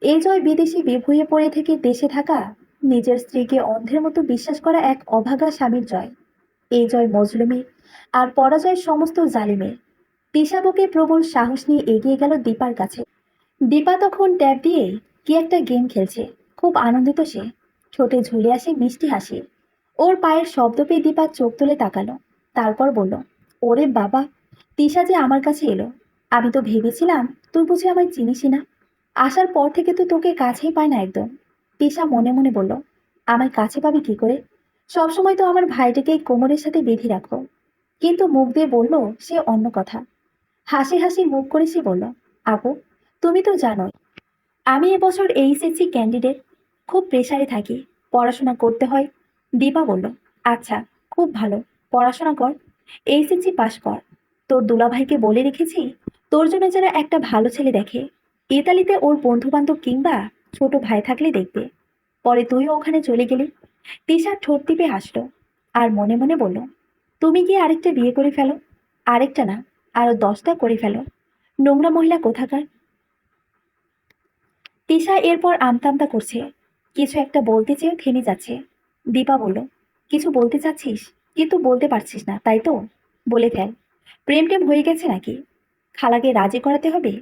এই জয় বিদেশি বিভুঁইয়ে পড়ে থেকে দেশে থাকা নিজের স্ত্রীকে অন্ধের মতো বিশ্বাস করা এক অভাগা স্বামীর জয়। এই জয় মজলুমের, আর পরাজয় সমস্ত জালিমের। তিশা বুকে প্রবল সাহস নিয়ে এগিয়ে গেল দীপার কাছে। দীপা তখন ট্যাব দিয়ে কি একটা গেম খেলছে। খুব আনন্দিত সে। ঠোঁটে ঝুলে আসে মিষ্টি হাসি। ওর পায়ের শব্দ পেয়ে দীপা চোখ তুলে তাকালো। তারপর বলল, ওরে বাবা, তিশা যে আমার কাছে এলো। আমি তো ভেবেছিলাম তুই বুঝি আমায় চিনিসই না। আসার পর থেকে তো তোকে কাছেই পায় না একদম। তিশা মনে মনে বলল, আমায় কাছে পাবি কি করে? সবসময় তো আমার ভাইটাকে কোমরের সাথে বেঁধে রাখো। কিন্তু মুখ দিয়ে বলল সে অন্য কথা। হাসি হাসি মুখ করে সে বলল, আপু, তুমি তো জানোই আমি এবছর এইচএসসি ক্যান্ডিডেট। খুব প্রেসারে থাকি, পড়াশোনা করতে হয়। দীপা বলল, আচ্ছা, খুব ভালো, পড়াশোনা কর, এইচএসসি পাশ কর। তোর দুলাভাইকে বলে রেখেছি তোর জন্য যেন একটা ভালো ছেলে দেখে। ইতালিতে ওর বন্ধু বান্ধব কিংবা ছোট ভাই থাকলে দেখবে। পরে তুইও ওখানে চলে গেলি। তিশা ঠোঁট টিপে হাসলো আর মনে মনে বলল, তুমি গিয়ে আরেকটা বিয়ে করে ফেলো। আরেকটা না, আরো 10টা করে ফেলো, নোংরা মহিলা কোথাকার। তিশা এরপর আমতা আমতা করছে। কিছু একটা বলতে চেয়ে থেমে যাচ্ছে। দীপা বলল, কিছু বলতে চাচ্ছিস কিন্তু বলতে পারছিস না তাই তো? বলে ফেল। প্রেম টেম হয়ে গেছে নাকি? খালাকে রাজি করাতে হবে?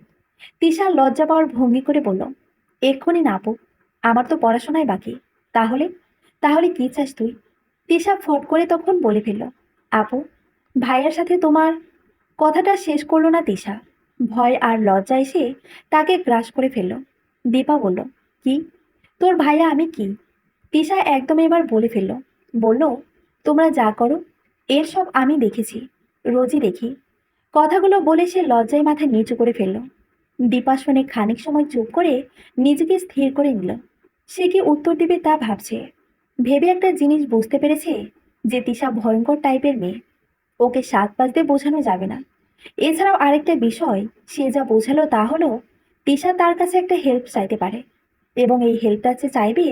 তিশা লজ্জা পাওয়ার ভঙ্গি করে বলল, এক্ষুনি না আপু, আমার তো পড়াশোনায় বাকি। তাহলে? তাহলে কি চাস তুই? তিশা ফট করে তখন বলে ফেলল, আপু, ভাইয়ার সাথে তোমার। কথাটা শেষ করলো না তিশা। ভয় আর লজ্জা এসে তাকে গ্রাস করে ফেলল। দীপা বলল, কি? তোর ভাইয়া আমি কি? তিশা একদম এবার বলে ফেলল। বলল, তোমরা যা করো এর সব আমি দেখেছি, রোজই দেখি। কথাগুলো বলে সে লজ্জায় মাথা নিচু করে ফেলল। দীপা শুনে খানিক সময় চুপ করে নিজেকে স্থির করে নিল। সে কি উত্তর দিবে তা ভাবছে। ভেবে একটা জিনিস বুঝতে পেরেছে, যে তিশা ভয়ঙ্কর টাইপের মেয়ে। ওকে সাত পাঁচ দিয়ে বোঝানো যাবে না। এছাড়াও আরেকটা বিষয়, সে যা বোঝালো তা হলো তিশা তার কাছে একটা হেল্প চাইতে পারে, এবং এই হেল্পটা সে চাইবে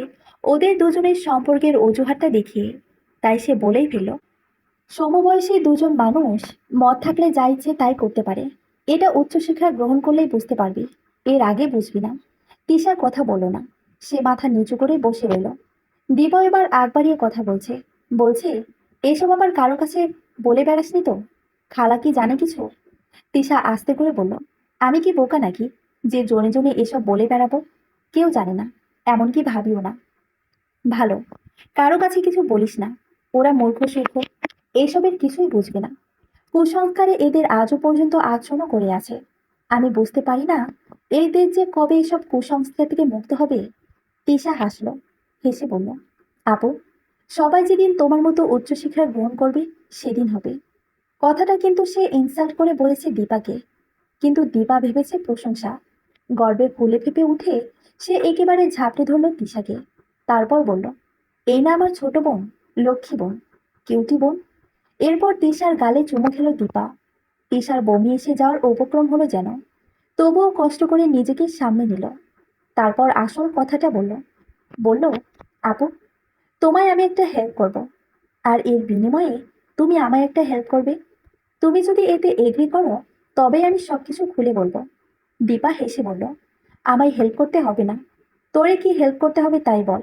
ওদের দুজনের সম্পর্কের অজুহাতটা দেখিয়ে। তাই সে বলেই ফেলল, সমবয়সী দুজন মানুষ মত থাকলে যা ইচ্ছে তাই করতে পারে। এটা উচ্চশিক্ষা গ্রহণ করলেই বুঝতে পারবি, এর আগে বুঝবি না। তিশা কথা বলল না। সে মাথা নিচু করে বসে রইল। দিবা এবার আগ বাড়িয়ে কথা বলছে। বলছে, এসব আবার কারো কাছে বলে বেড়াসনি তো? খালা কি জানে কিছু? তিশা আস্তে করে বলল, আমি কি বোকা নাকি? যে জনে জনে এসব বলে বেড়াবো? কেউ জানে না, এমনকি ভাবিও না। ভালো, কারো কাছে কিছু বলিস না। ওরা মূর্খ সূর্খ, এইসবের কিছুই বুঝবে না। কুসংস্কারে এদের আজও পর্যন্ত আচ্ছন্ন করে আছে। আমি বুঝতে পারি না এদের যে কবে এসব কুসংস্কার থেকে মুক্ত হবে। তিশা হাসলো, হেসে বলল, আপু, সবাই যেদিন তোমার মতো উচ্চশিক্ষা গ্রহণ করবে সেদিন হবে। কথাটা কিন্তু সে ইনসাল্ট করে বলেছে দীপাকে, কিন্তু দীপা ভেবেছে প্রশংসা। গর্বে ফুলে ফেপে উঠে সে একেবারে ঝাঁপড়ে ধরল তিশাকে। তারপর বলল, এই না আমার ছোট বোন, লক্ষ্মী বোন, কিউটি বোন। এরপর তিশার গালে চুমু খেল দীপা। তিশার বমি এসে যাওয়ার উপক্রম হলো যেন, তবুও কষ্ট করে নিজেকে সামনে নিল। তারপর আসল কথাটা বলল, বলল, আপু, তোমায় আমি একটা হেল্প করব, আর এর বিনিময়ে তুমি আমায় একটা হেল্প করবে। তুমি যদি এতে এগ্রি করো তবে আমি সবকিছু খুলে বলবো। দীপা হেসে বলল, আমায় হেল্প করতে হবে না, তোরে কি হেল্প করতে হবে তাই বল।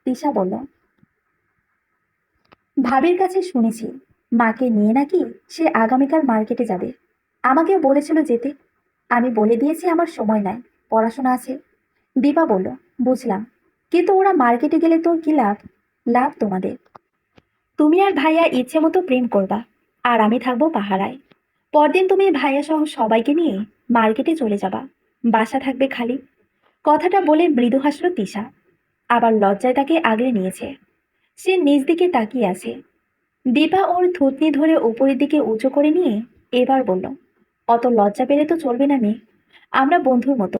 তিশা বলল, ভাবির কাছে শুনেছি মাকে নিয়ে নাকি সে আগামীকাল মার্কেটে যাবে। আমাকেও বলেছিল যেতে। আমি বলে দিয়েছি আমার সময় নাই, পড়াশোনা আছে। দীপা বলল, বুঝলাম, কিন্তু ওরা মার্কেটে গেলে তোর কি লাভ? লাভ তোমাদের। তুমি আর ভাইয়া ইচ্ছে মতো প্রেম করবা, আর আমি থাকবো পাহারায়। পরদিন তুমি ভাইয়া সহ সবাইকে নিয়ে মার্কেটে চলে যাবা, বাসা থাকবে খালি। কথাটা বলে মৃদু হাসল তিশা, আবার লজ্জায় তাকে আগলে নিয়েছে। সে নিজ দিকে তাকিয়ে আছে। দীপা ওর থুতনি ধরে উপরের দিকে উঁচু করে নিয়ে এবার বলল, অত লজ্জা পেলে তো চলবে না মেয়ে, আমরা বন্ধুর মতো।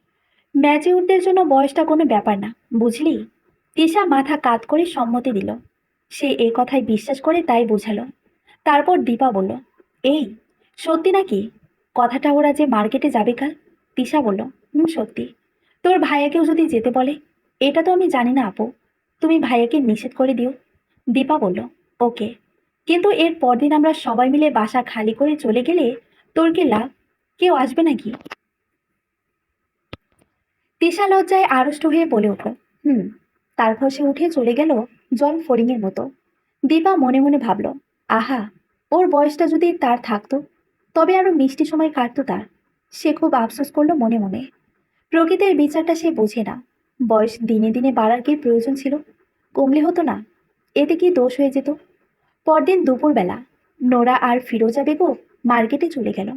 ম্যাচিউরদের জন্য বয়সটা কোনো ব্যাপার না, বুঝলি? তিশা মাথা কাত করে সম্মতি দিল। সে এ কথায় বিশ্বাস করে তাই বোঝালো। তারপর দীপা বলল, এই, সত্যি নাকি কথাটা ওরা যে মার্কেটে যাবে কাল? তিশা বলল, হুম, সত্যি। তোর ভাইয়াকেও যদি যেতে বলে? এটা তো আমি জানি না আপু, তুমি ভাইয়াকে নিষেধ করে দিও। দীপা বলল, ওকে, কিন্তু এর পরদিন আমরা সবাই মিলে বাসা খালি করে চলে গেলে তোর কি লাভ? কেউ আসবে নাকি? তিশা লজ্জায় আড়ষ্ট হয়ে বলে উঠল, হুম। তারপর সে উঠে চলে গেল জল ফড়িংয়ের মতো। দীপা মনে মনে ভাবল, আহা, ওর বয়সটা যদি তার থাকতো তবে আরো মিষ্টি সময় কাটতো তার। সে খুব আফসোস করলো মনে মনে। প্রকৃতির বিচারটা সে বোঝে না। বয়স দিনে দিনে বাড়ার কি প্রয়োজন ছিল? কমলে হতো না? এতে কি দোষ হয়ে যেত? পরদিন দুপুরবেলা নোরা আর ফিরোজা বেগম মার্কেটে চলে গেল।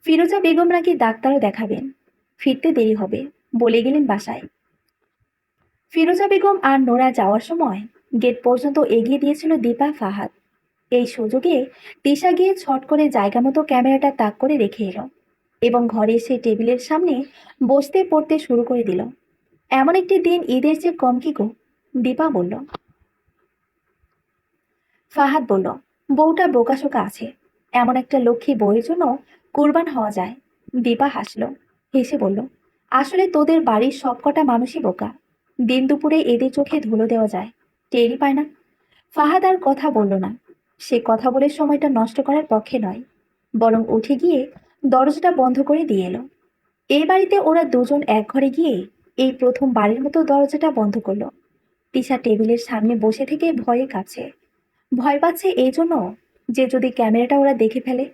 ফিরোজা বেগম নাকি ডাক্তারও দেখাবেন, ফিরতে দেরি হবে বলে গেলেন বাসায়। ফিরোজা বেগম আর নোরা যাওয়ার সময় গেট পর্যন্ত এগিয়ে দিয়েছিল দীপা ফাহাদ। এই সুযোগে তিশা গিয়ে ছট করে জায়গা মতো ক্যামেরাটা তাক করে রেখে এলো এবং ঘরে এসে টেবিলের সামনে বসতে পড়তে শুরু করে দিল। এমন একটি দিন ঈদের চেয়ে কম কি গো? দীপা বলল। ফাহাদ বলল, বউটা বোকাশোকা আছে, এমন একটা লক্ষ্মী বউয়ের জন্য কুরবান হওয়া যায়। দীপা হাসলো, হেসে বলল, আসলে তোদের বাড়ির সবকটা মানুষই বোকা। দিন দুপুরে এদের চোখে ধুলো দেওয়া যায়, টেরই পায় না। ফাহাদ আর কথা বলল না। সে কথা বলে সময়টা নষ্ট করার পক্ষে নয়, বরং উঠে গিয়ে দরজাটা বন্ধ করে দিয়ে এলো। এই বাড়িতে ওরা দুজন এক ঘরে গিয়ে এই প্রথম বাড়ির মতো দরজাটা বন্ধ করলো। তিশা টেবিলের সামনে বসে থেকে ভয়ে কাঁপছে। ভয় পাচ্ছে এই জন্য যে যদি ক্যামেরাটা ওরা দেখে ফেলে।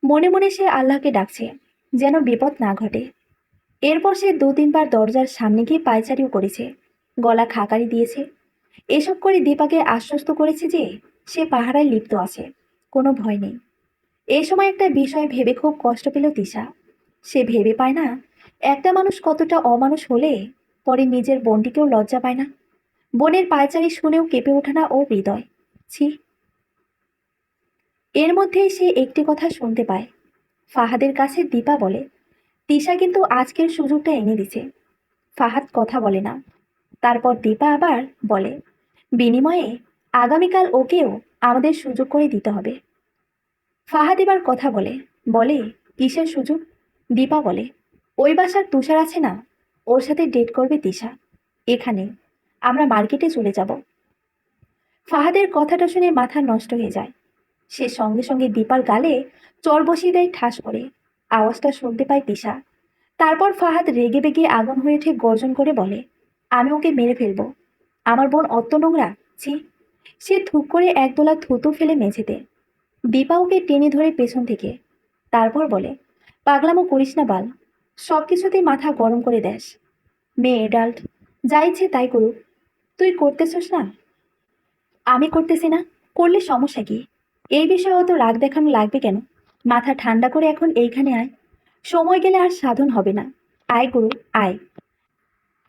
মনে মনে সে আল্লাহকে ডাকছে যেন বিপদ না ঘটে। এরপর সে দু তিনবার দরজার সামনে গিয়ে পায়চারিও করেছে, গলা খাকারি দিয়েছে। এসব করে দীপাকে আশ্বস্ত করেছে যে সে পাহারায় লিপ্ত আছে, কোনো ভয় নেই। এই সময় একটা বিষয় ভেবে খুব কষ্ট পেল তিশা। সে ভেবে পায় না একটা মানুষ কতটা অমানুষ হলে পরে নিজের বোনটিকেও লজ্জা পায় না। বোনের পায়চারি শুনেও কেঁপে ওঠে না ওর হৃদয়। ছি। এর মধ্যেই সে একটি কথা শুনতে পায়। ফাহাদের কাছে দীপা বলে, তিশা কিন্তু আজকের সুযোগটা এনে দিছে। ফাহাদ কথা বলে না। তারপর দীপা আবার বলে, বিনিময়ে আগামীকাল ওকেও আমাদের সুযোগ করে দিতে হবে। ফাহাদ এবার কথা বলে, বলে, কিসের সুযোগ? দীপা বলে, ওই বাসার তুষার আছে না, ওর সাথে ডেট করবে তিশা। এখানে আমরা মার্কেটে চলে যাব। ফাহাদের কথাটা শুনে মাথা নষ্ট হয়ে যায়। সে সঙ্গে সঙ্গে দীপার গালে চর বসিয়ে দেয় ঠাস করে। আওয়াজটা শুনতে পায় তিশা। তারপর ফাহাদ রেগে বেগে আগুন হয়ে উঠে গর্জন করে বলে, আমি ওকে মেরে ফেলবো। আমার বোন অত নোংরা, ছি। সে থুক করে একদোলা থুতু ফেলে মেঝেতে। দীপা ওকে টেনে ধরে পেছন থেকে। তারপর বলে, পাগলামো করিস না বাল, সব কিছুতেই মাথা গরম করে দেস। মেয়ে এডাল্ট, যা ইচ্ছে তাই করুক, তুই করতেছস না? আমি করতেছি না, করলে সমস্যা কি? এই বিষয়ে অত রাগ দেখানো লাগবে কেন? মাথা ঠান্ডা করে এখন এইখানে আয়, সময় গেলে আর সাধন হবে না। আয় গুরু, আয়।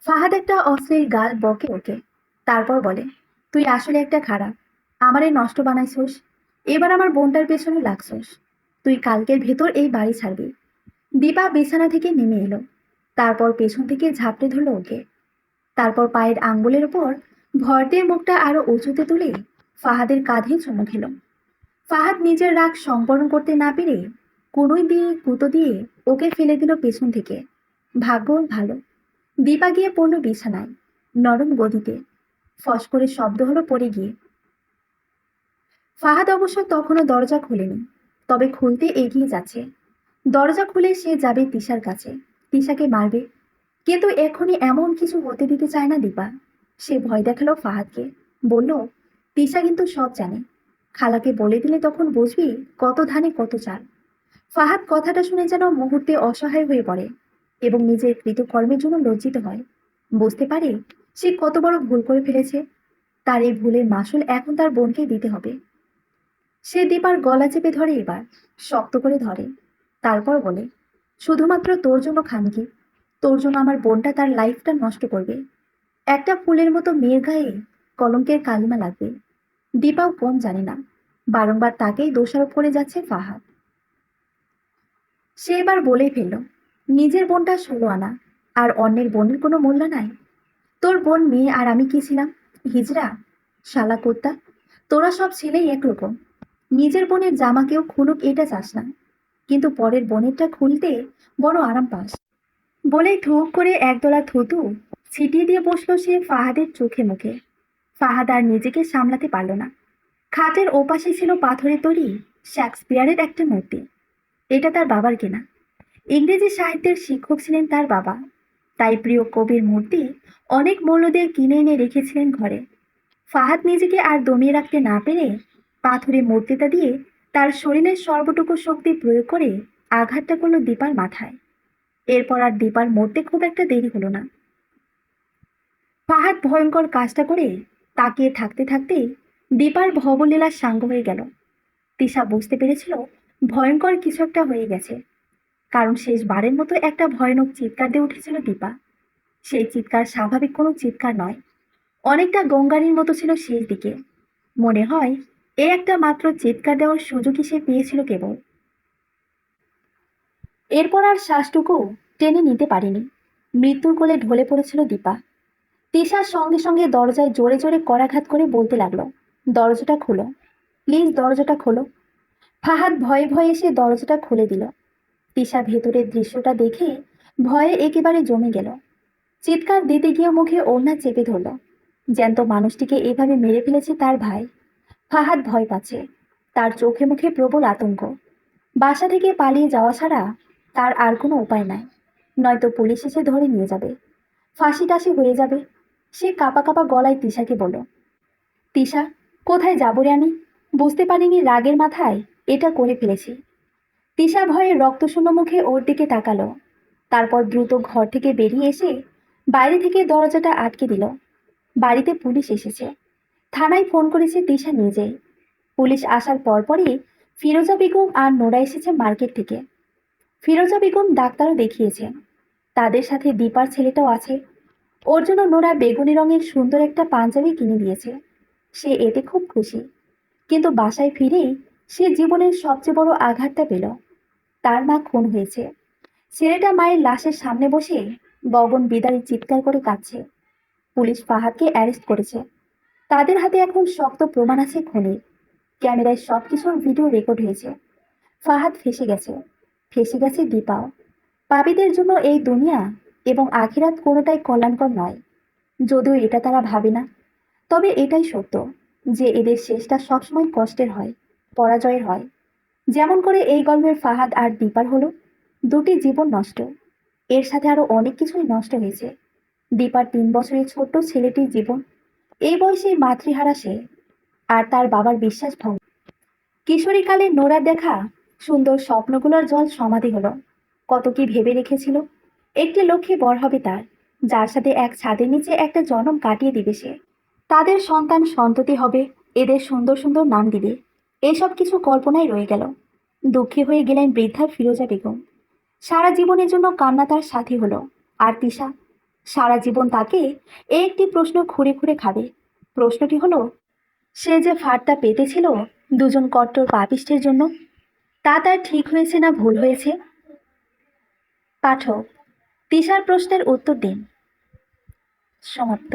ফাহাদ একটা অশ্লীল গাল বকে ওকে, তারপর বলে, তুই আসলে একটা খারাপ, আমারে নষ্ট বানাইছস, এবার আমার বোনটার পেছনে লাগছস। তুই কালকের ভেতর এই বাড়ি ছাড়বি। দীপা বিছানা থেকে নেমে এলো, তারপর পেছন থেকে ঝাপটে ধরলো ওকে। তারপর পায়ের আঙ্গুলের উপর ভর দিয়ে মুখটা আরো উঁচুতে তুলে ফাহাদের কাঁধে চুমু খেল। ফাহাদ নিজের রাগ সংবরণ করতে না পেরে কুড়ুই দিয়ে গুঁতো দিয়ে ওকে ফেলে দিল পেছন থেকে। ভাগ্য ওর ভালো, দীপা গিয়ে পড়ল বিছানায়, নরম গদিতে। ফস করে শব্দ হলো পড়ে গিয়ে। ফাহাদ অবশ্য তখনও দরজা খুলেনি, তবে খুলতে এগিয়ে যাচ্ছে। দরজা খুলে সে যাবে তিশার কাছে, তিশাকে মারবে। কিন্তু এখনই এমন কিছু হতে দিতে চায় না দীপা। সে ভয় দেখালো ফাহাদকে, বলল, তিশা কিন্তু সব জানে, খালাকে বলে দিলে তখন বুঝবি কত ধানে কত চাল। ফাহাদ কথাটা শুনে যেন মুহূর্তে অসহায় হয়ে পড়ে এবং নিজের কৃতকর্মের জন্য লজ্জিত হয়। বুঝতে পারে সে কত বড় ভুল করে ফেলেছে। তার এই ভুলের মাসুল এখন তার বোনকে দিতে হবে। সে দীপার গলা চেপে ধরে, এবার শক্ত করে ধরে। তারপর বলে, শুধুমাত্র তোর জন্য খানকি, তোর জন্য আমার বোনটা তার লাইফটা নষ্ট করবে। একটা ফুলের মতো মেয়ের গায়ে কলঙ্কের কালিমা লাগবে। দীপাও কম জানে না, বারংবার তাকেই দোষারোপ করে যাচ্ছে ফাহাদ। সে এবার বলেই ফেলল, নিজের বোনটা 16 আনা, আর অন্যের বোনের কোনো মূল্য নাই। তোর বোন মেয়ে আর আমি কি ছিলাম? হিজড়া, শালা কুত্তা। তোরা সব ছেলেই একরকম। নিজের বোনের জামা কেউ খুলুক এটা চাস না, কিন্তু পরের বোনেরটা খুলতে বড় আরাম পাস। বলেই ধূপ করে একদলা থুতু ছিটিয়ে দিয়ে বসলো সে ফাহাদের চোখে মুখে। ফাহাদ আর নিজেকে সামলাতে পারল না। খাটের ওপাশে ছিল পাথরের তৈরি শেক্সপিয়ারের একটা মূর্তি। এটা তার বাবার কেনা। ইংরেজি সাহিত্যের শিক্ষক ছিলেন তার বাবা, তাই প্রিয় কবির মূর্তি অনেক মূল্য দিয়ে কিনে এনে রেখেছিলেন ঘরে। ফাহাদ নিজেকে আর দমিয়ে রাখতে না পেরে পাথরের মূর্তিটা দিয়ে তার শরীরের সর্বটুকু শক্তি প্রয়োগ করে আঘাতটা করলো দীপার মাথায়। এরপর আর দীপার মরতে খুব একটা দেরি হলো না। ফাহাদ ভয়ঙ্কর কাজটা করে তাকিয়ে থাকতে থাকতেই দীপার ভবলীলা সাঙ্গ হয়ে গেল। তিশা বুঝতে পেরেছিল ভয়ঙ্কর কিছু একটা হয়ে গেছে, কারণ শেষবারের মতো একটা ভয়ানক চিৎকার দিয়ে উঠেছিল দীপা। সেই চিৎকার স্বাভাবিক কোনো চিৎকার নয়, অনেকটা গঙ্গারির মতো ছিল শেষ দিকে। মনে হয় এ একটা মাত্র চিৎকার দেওয়ার সুযোগই সে পেয়েছিল কেবল। এরপর আর শ্বাসটুকু টেনে নিতে পারেনি, মৃত্যুর কোলে ঢলে পড়েছিল দীপা। তিশার সঙ্গে সঙ্গে দরজায় জোরে জোরে করাঘাত করে বলতে লাগলো, দরজাটা খোলো, প্লিজ দরজাটা খোলো। ফাহাদ ভয়ে ভয়ে এসে দরজাটা খুলে দিল। তিশা ভেতরের দৃশ্যটা দেখে ভয়ে একেবারে জমে গেল। চিৎকার দিতে গিয়ে মুখে ওড়না চেপে ধরল। জ্যান্ত মানুষটিকে এভাবে মেরে ফেলেছে তার ভাই। ফাহাদ ভয় পাচ্ছে, তার চোখে মুখে প্রবল আতঙ্ক। বাসা থেকে পালিয়ে যাওয়া ছাড়া তার আর কোনো উপায় নাই, নয়তো পুলিশ এসে ধরে নিয়ে যাবে, ফাঁসি টাসি হয়ে যাবে। সে কাঁপা কাঁপা গলায় তিশাকে বলল, তিশা, কোথায় যাবো রে আমি? বুঝতে পারিনি রাগের মাথায় এটা করে ফেলেছি। তিশা ভয়ে রক্তশূন্য মুখে ওর দিকে তাকালো, তারপর দ্রুত ঘর থেকে বেরিয়ে এসে বাইরে থেকে দরজাটা আটকে দিল। বাড়িতে পুলিশ এসেছে, থানায় ফোন করেছে তিশা নিজেই। পুলিশ আসার পরপরই ফিরোজা বেগম আর নোরা এসেছে মার্কেট থেকে। ফিরোজা বেগম ডাক্তারও দেখিয়েছে, তাদের সাথে দীপার ছেলেটাও আছে। ওর জন্য নোরা বেগুনি রঙের সুন্দর একটা পাঞ্জাবি কিনে দিয়েছে। সে এতে খুব খুশি। কিন্তু বাসায় ফিরেই সে জীবনের সবচেয়ে বড় আঘাতটা পেল। তার মা খুন হয়েছে। ছেলেটা মায়ের লাশের সামনে বসে গগন বিদারী চিৎকার করে কাঁদছে। পুলিশ ফাহাদকে অ্যারেস্ট করেছে। তাদের হাতে এখন শক্ত প্রমাণ আছে খুনের। ক্যামেরায় সবকিছুর ভিডিও রেকর্ড হয়েছে। ফাহাদ ফেঁসে গেছে, ফেঁসে গেছে দীপাও। পাপীদের জন্য এই দুনিয়া এবং আখিরাত কোনোটাই কল্যাণকর নয়, যদিও এটা তারা ভাবে না। তবে এটাই সত্য যে এদের শেষটা সবসময় কষ্টের হয়, পরাজয়ের হয়। যেমন করে এই গল্পের ফাহাদ আর দীপার হলো দুটি জীবন নষ্ট। এর সাথে আরো অনেক কিছুই নষ্ট হয়েছে। দীপার 3 বছরের ছোট্ট ছেলেটির জীবন, এই বয়সে মাতৃহারা সে, আর তার বাবার বিশ্বাস ভঙ্গ। কিশোরীকালে নোরার দেখা সুন্দর স্বপ্নগুলোর জল সমাধি হলো। কত কি ভেবে রেখেছিল, একটি লক্ষ্মী বর হবে তার, যার সাথে এক ছাদের নিচে একটা জনম কাটিয়ে দিবে সে। তাদের সন্তান সন্ততি হবে, এদের সুন্দর সুন্দর নাম দিবে। এসব কিছু কল্পনায় রয়ে গেল। দুঃখী হয়ে গেলেন বৃদ্ধা ফিরোজা বেগম। সারা জীবনের জন্য কান্না তার সাথী হলো। আর তিশা সারা জীবন তাকে এই একটি প্রশ্ন খুঁড়ে খুঁড়ে খাবে। প্রশ্নটি হলো, সে যে ফাঁদটা পেতেছিল দুজন কট্টর পাপিষ্টের জন্য, তা তার ঠিক হয়েছে না ভুল হয়েছে? পাঠক, তিশার প্রশ্নের উত্তর দিন। সমাপ্ত।